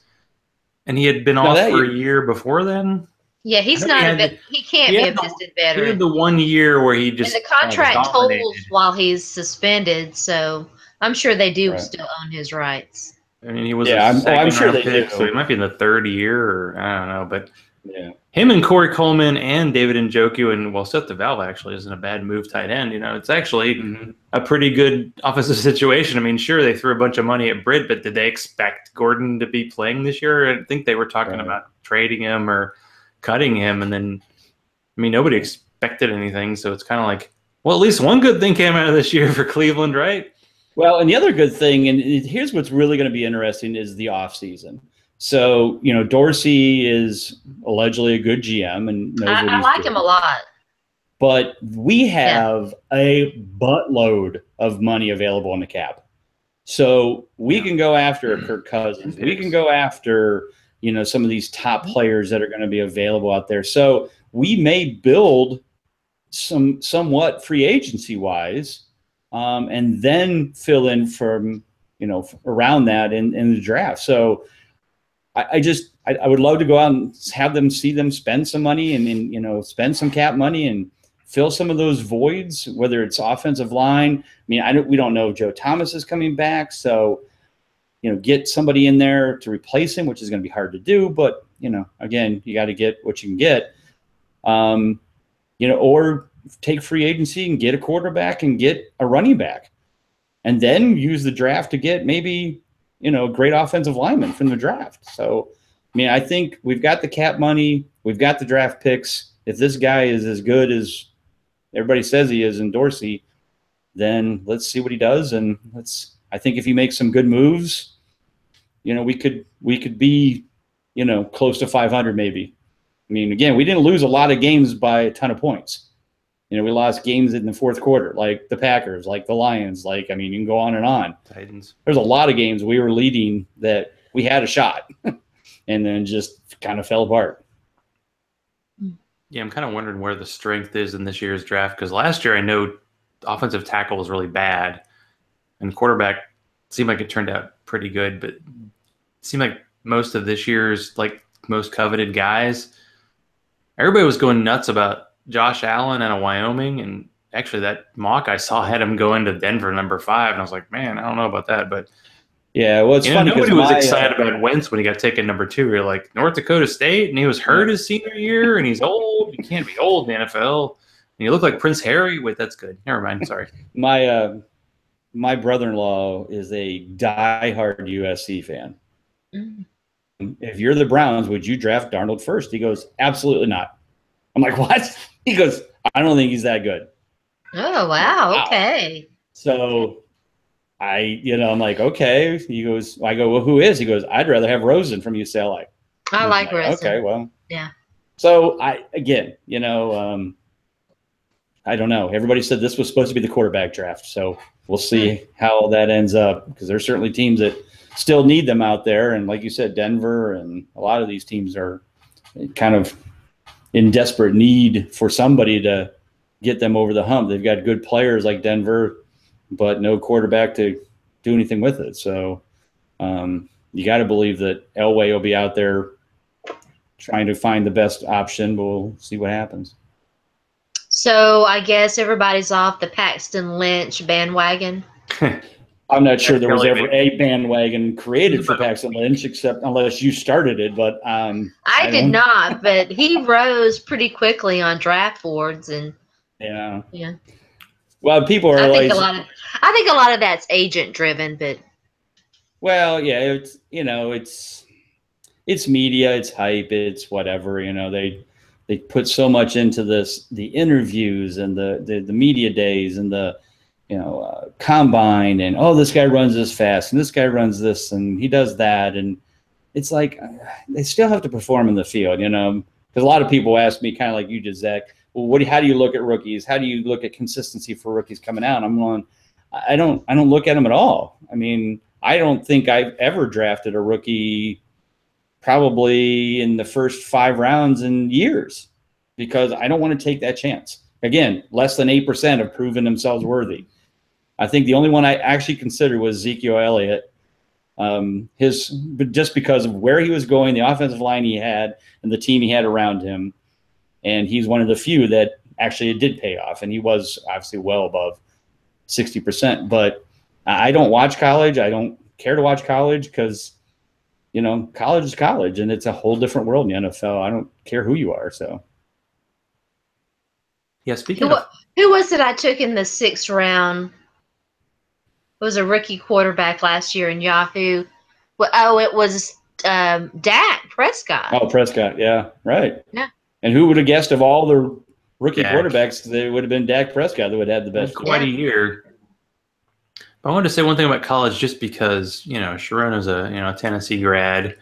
and he had been off for a year before then. Yeah, he's not he can't be a Piston veteran. He had the 1 year where he just, and the contract tolls while he's suspended, so I'm sure they do still own his rights. I mean, he was I'm sure they pick, do. So he might be in the third year, or I don't know, but yeah. Him and Corey Coleman and David Njoku and Seth DeValve actually isn't a bad move tight end. It's actually a pretty good offensive situation. I mean, sure, they threw a bunch of money at Britt, but did they expect Gordon to be playing this year? I think they were talking about trading him or cutting him. And then, nobody expected anything. So it's kind of like, well, at least one good thing came out of this year for Cleveland, right? Well, and the other good thing, and here's what's really going to be interesting, is the offseason. So, Dorsey is allegedly a good GM and knows what he's I like him a lot. But we have a buttload of money available in the cap. So we can go after Kirk Cousins. We can go after, some of these top players that are going to be available out there. So we may build somewhat free agency wise, and then fill in from, around that in the draft. So I would love to go out and see them spend some money and spend some cap money and fill some of those voids, whether it's offensive line. We don't know if Joe Thomas is coming back, so get somebody in there to replace him, which is going to be hard to do. But again, you got to get what you can get, or take free agency and get a quarterback and get a running back, and then use the draft to get maybe a great offensive lineman from the draft. So, I think we've got the cap money. We've got the draft picks. If this guy is as good as everybody says he is in Dorsey, then let's see what he does. And I think if he makes some good moves, we could be, close to 500 maybe. Again, we didn't lose a lot of games by a ton of points. We lost games in the fourth quarter, like the Packers, like the Lions, like, I mean, you can go on and on. Titans. There's a lot of games we were leading that we had a shot and then just kind of fell apart. Yeah, I'm kind of wondering where the strength is in this year's draft, because last year I know offensive tackle was really bad, and quarterback seemed like it turned out pretty good, but it seemed like most of this year's like most coveted guys, everybody was going nuts about Josh Allen out of Wyoming, and actually that mock I saw had him going to Denver number 5, and I was like, man, I don't know about that, but yeah, well, it's funny because nobody was excited about Wentz when he got taken number 2. You're like, North Dakota State, and he was hurt his senior year, and he's old. You can't be old in the NFL. And you look like Prince Harry. Wait, that's good. Never mind. Sorry. My brother-in-law is a diehard USC fan. Mm-hmm. If you're the Browns, would you draft Darnold first? He goes, absolutely not. I'm like, what? He goes, I don't think he's that good. Oh, wow. Okay. So I'm like, okay. He goes, I go, well, who is? He goes, I'd rather have Rosen from UCLA. I like Rosen. Okay, well. Yeah. So I don't know. Everybody said this was supposed to be the quarterback draft. So we'll see how that ends up, because there's certainly teams that still need them out there. And like you said, Denver and a lot of these teams are kind of in desperate need for somebody to get them over the hump. They've got good players like Denver, but no quarterback to do anything with it. So you got to believe that Elway will be out there trying to find the best option. But we'll see what happens. So I guess everybody's off the Paxton Lynch bandwagon. I'm not sure there was ever a bandwagon created for Paxton Lynch, except unless you started it. But I did not. But he rose pretty quickly on draft boards, and yeah. Well, people are I think a lot of that's agent driven, but well, yeah, it's media, it's hype, it's whatever. They put so much into this, the interviews and the media days and the combine, and this guy runs this fast and this guy runs this and he does that, and it's like they still have to perform in the field, because a lot of people ask me, kind of like you did, Zach, well, how do you look at rookies? How do you look at consistency for rookies coming out? I'm going, I don't look at them at all. I mean, I don't think I've ever drafted a rookie probably in the first 5 rounds in years, because I don't want to take that chance. Again, less than 8% have proven themselves worthy. I think the only one I actually considered was Ezekiel Elliott. But just because of where he was going, the offensive line he had, and the team he had around him. And he's one of the few that actually it did pay off. And he was obviously well above 60%. But I don't watch college. I don't care to watch college because, college is college, and it's a whole different world in the NFL. I don't care who you are. So, yeah. Who was it I took in the 6th round? It was a rookie quarterback last year in Yahoo. Well, it was Dak Prescott. Oh, Prescott. Yeah, right. Yeah. And who would have guessed of all the rookie quarterbacks, that would have been Dak Prescott that would have had the best. Quite a year. But I wanted to say one thing about college, just because, Sharona's a Tennessee grad.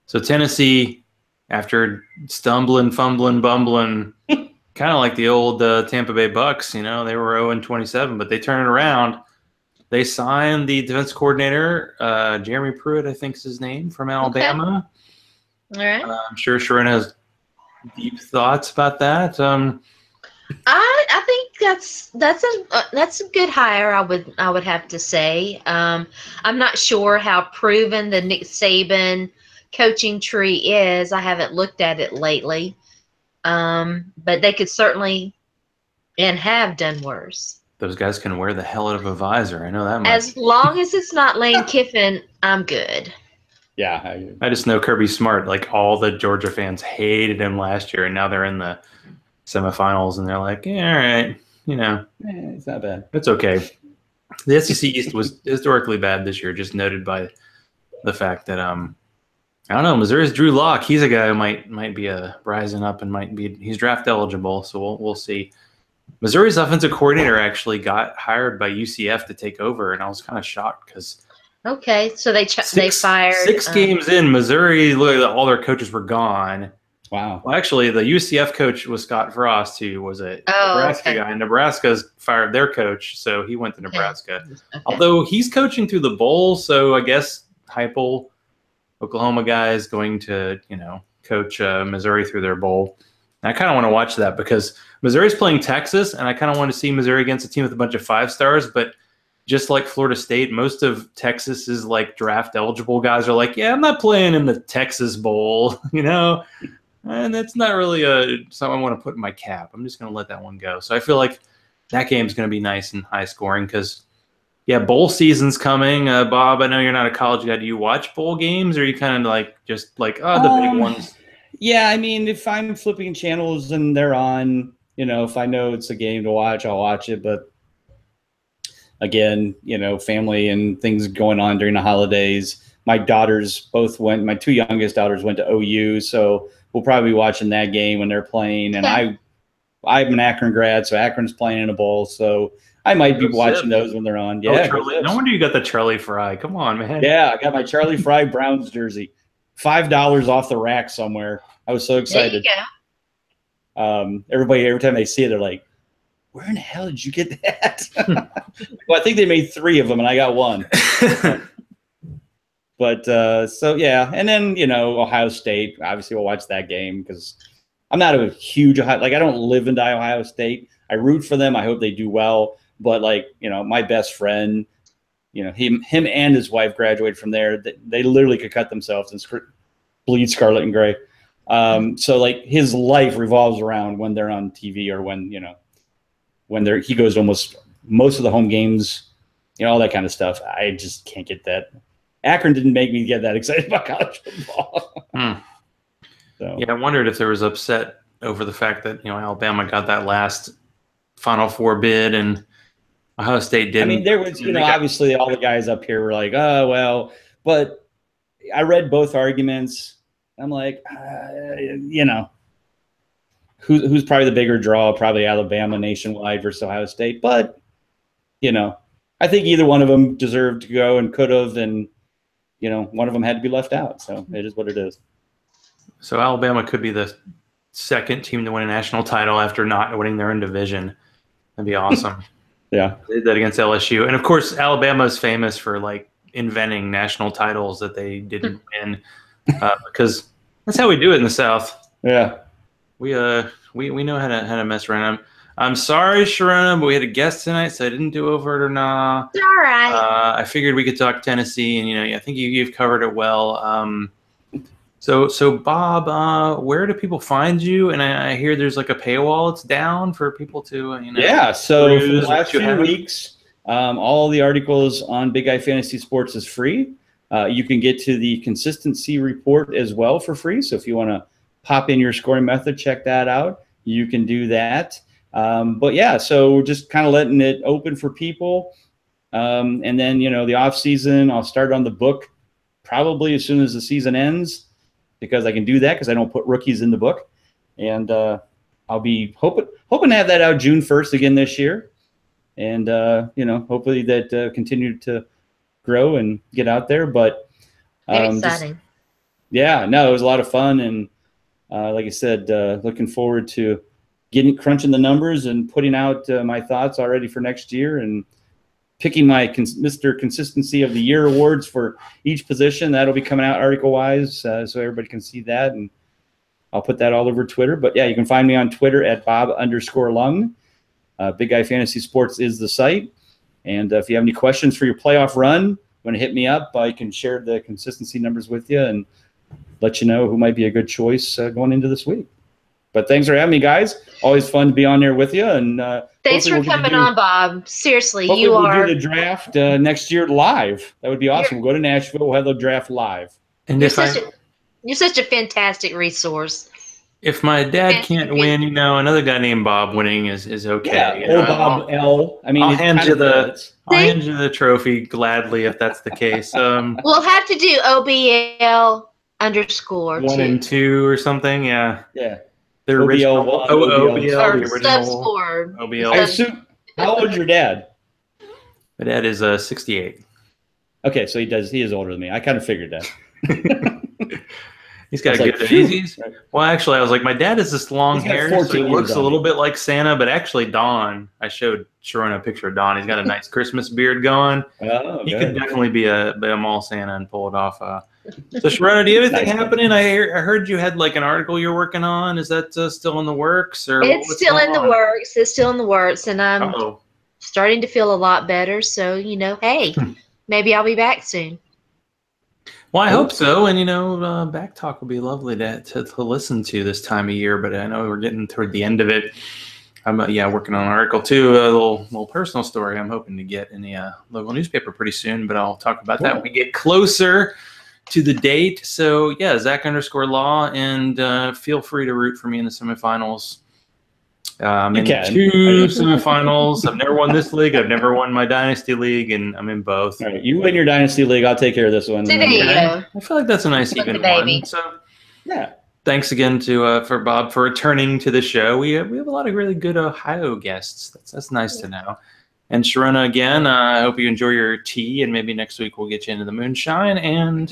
So Tennessee, after stumbling, fumbling, bumbling, kind of like the old Tampa Bay Bucks, they were 0-27, but they turned it around. They signed the defense coordinator, Jeremy Pruitt, I think is his name, from Alabama. Okay. All right. I'm sure Sharona has deep thoughts about that. I think that's a good hire. I would have to say. I'm not sure how proven the Nick Saban coaching tree is. I haven't looked at it lately, but they could certainly and have done worse. Those guys can wear the hell out of a visor. I know that much. As long as it's not Lane Kiffin, I'm good. Yeah, I just know Kirby Smart. Like, all the Georgia fans hated him last year, and now they're in the semifinals, and they're like, yeah, all right, it's not bad. It's okay. The SEC East was historically bad this year, just noted by the fact that I don't know, Missouri's Drew Lock. He's a guy who might be rising up and he's draft eligible, so we'll see. Missouri's offensive coordinator actually got hired by UCF to take over, and I was kind of shocked because. Okay, so they fired 6 games in, Missouri. Look, all their coaches were gone. Wow. Well, actually, the UCF coach was Scott Frost, who was a Nebraska guy. Nebraska's fired their coach, so he went to Nebraska. Okay. Although he's coaching through the bowl, so I guess Heupel, Oklahoma guy, is going to coach Missouri through their bowl. And I kind of want to watch that because Missouri's playing Texas, and I kind of want to see Missouri against a team with a bunch of 5-stars. But just like Florida State, most of Texas's like draft eligible guys are like, yeah, I'm not playing in the Texas Bowl, and that's not really something I want to put in my cap. I'm just going to let that one go. So I feel like that game's going to be nice and high scoring because, yeah, bowl season's coming. Bob, I know you're not a college guy. Do you watch bowl games, or are you kind of like just like the big ones? Yeah, I mean, if I'm flipping channels and they're on, if I know it's a game to watch, I'll watch it. But again, family and things going on during the holidays. My my 2 youngest daughters went to OU, so we'll probably be watching that game when they're playing. And I'm an Akron grad, so Akron's playing in a bowl, so I might be watching those when they're on. Yeah, no wonder you got the Charlie Fry. Come on, man. Yeah, I got my Charlie Fry Browns jersey. $5 off the rack somewhere. I was so excited. There you go. Everybody, every time they see it, they're like, where in the hell did you get that? Well, I think they made 3 of them, and I got 1. But so, yeah. And then, Ohio State. Obviously, we'll watch that game because I'm not a huge I don't live in Ohio State. I root for them. I hope they do well. But, my best friend, him and his wife graduated from there. They literally could cut themselves and bleed scarlet and gray. So, his life revolves around when they're on TV or when he goes to almost most of the home games, all that kind of stuff. I just can't get that. Akron didn't make me get that excited about college football. So. Yeah, I wondered if there was upset over the fact that Alabama got that last Final Four bid and Ohio State didn't. I mean, there was obviously all the guys up here were like, oh well, but I read both arguments. I'm like, who's probably the bigger draw? Probably Alabama nationwide versus Ohio State. But I think either one of them deserved to go and could have, and one of them had to be left out. So it is what it is. So Alabama could be the second team to win a national title after not winning their own division. That'd be awesome. Yeah, they did that against LSU, and of course Alabama is famous for inventing national titles that they didn't win because that's how we do it in the South. Yeah, we know how to mess around. I'm sorry, Sharona, but we had a guest tonight, so I didn't do over it or not. It's all right. I figured we could talk Tennessee, and I think you've covered it well. So Bob, where do people find you? And I hear there's a paywall. It's down for people to Yeah. So for the last few weeks, all the articles on Big Guy Fantasy Sports is free. You can get to the consistency report as well for free. So if you want to pop in your scoring method, check that out. You can do that. But yeah, so we're just kind of letting it open for people. And then, the off season, I'll start on the book probably as soon as the season ends because I can do that because I don't put rookies in the book. And I'll be hoping to have that out June 1st again this year. And, hopefully that continue to grow and get out there. But very exciting. It was a lot of fun. And like I said, looking forward to crunching the numbers and putting out my thoughts already for next year and picking my Mr. Consistency of the Year awards for each position. That'll be coming out article-wise so everybody can see that. And I'll put that all over Twitter. But, yeah, you can find me on Twitter at Bob_Lung. Big Guy Fantasy Sports is the site. And if you have any questions for your playoff run, want to hit me up, I can share the consistency numbers with you and let you know who might be a good choice going into this week. But thanks for having me, guys. Always fun to be on there with you. And thanks for coming on, Bob. Seriously, we'll do the draft next year live. That would be awesome. We'll go to Nashville. We'll have the draft live. And you're such a fantastic resource. If my dad can't win, another guy named Bob winning is okay. Yeah, Bob L. I mean, I'll hand you the trophy gladly if that's the case. We'll have to do OBL _ 1 and 2 or something. Yeah. Yeah. The original OBL, the original sub-score. OBL. I assume, how old is your dad? My dad is 68. Okay, so he is older than me. I kind of figured that. He's got It's good. like, He's, phew. well, actually, I was like, my dad has this long He's got hair, so 14 he looks years a on little him. bit like Santa, but actually, Don. I showed Sharona a picture of Don. He's got a nice Christmas beard going. Oh, He good. could definitely be a mall Santa and pull it off. So, Sharona, do you have anything Nice. happening? I heard you had like an article you're working on. Is that still in the works, or It's what's still going in the on? works. It's still in the works, and I'm Uh-oh. starting to feel a lot better. So, hey, maybe I'll be back soon. Well, I hope so. And, back talk will be lovely to listen to this time of year, but I know we're getting toward the end of it. I'm working on an article too, a little personal story I'm hoping to get in the local newspaper pretty soon, but I'll talk about that when we get closer to the date. So, yeah, Zach_Law, and feel free to root for me in the semifinals. I'm in 2 semifinals. I've never won this league. I've never won my Dynasty League, and I'm in both. All right, you win your Dynasty League. I'll take care of this one. So there you go. I feel like that's a nice even one. So, yeah. Thanks again for Bob for returning to the show. We have a lot of really good Ohio guests. That's nice to know. And Sharona, again, I hope you enjoy your tea, and maybe next week we'll get you into the moonshine. And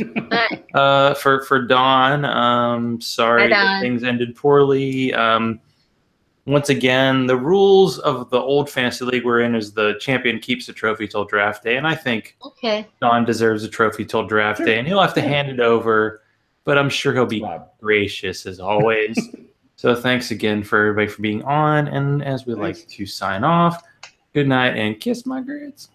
for Dawn, sorry that things ended poorly. Once again, the rules of the old fantasy league we're in is the champion keeps the trophy till draft day, and I think Don deserves a trophy till draft day, and he'll have to hand it over. But I'm sure he'll be gracious as always. So thanks again for everybody for being on. And as we like to sign off, good night and kiss my grits.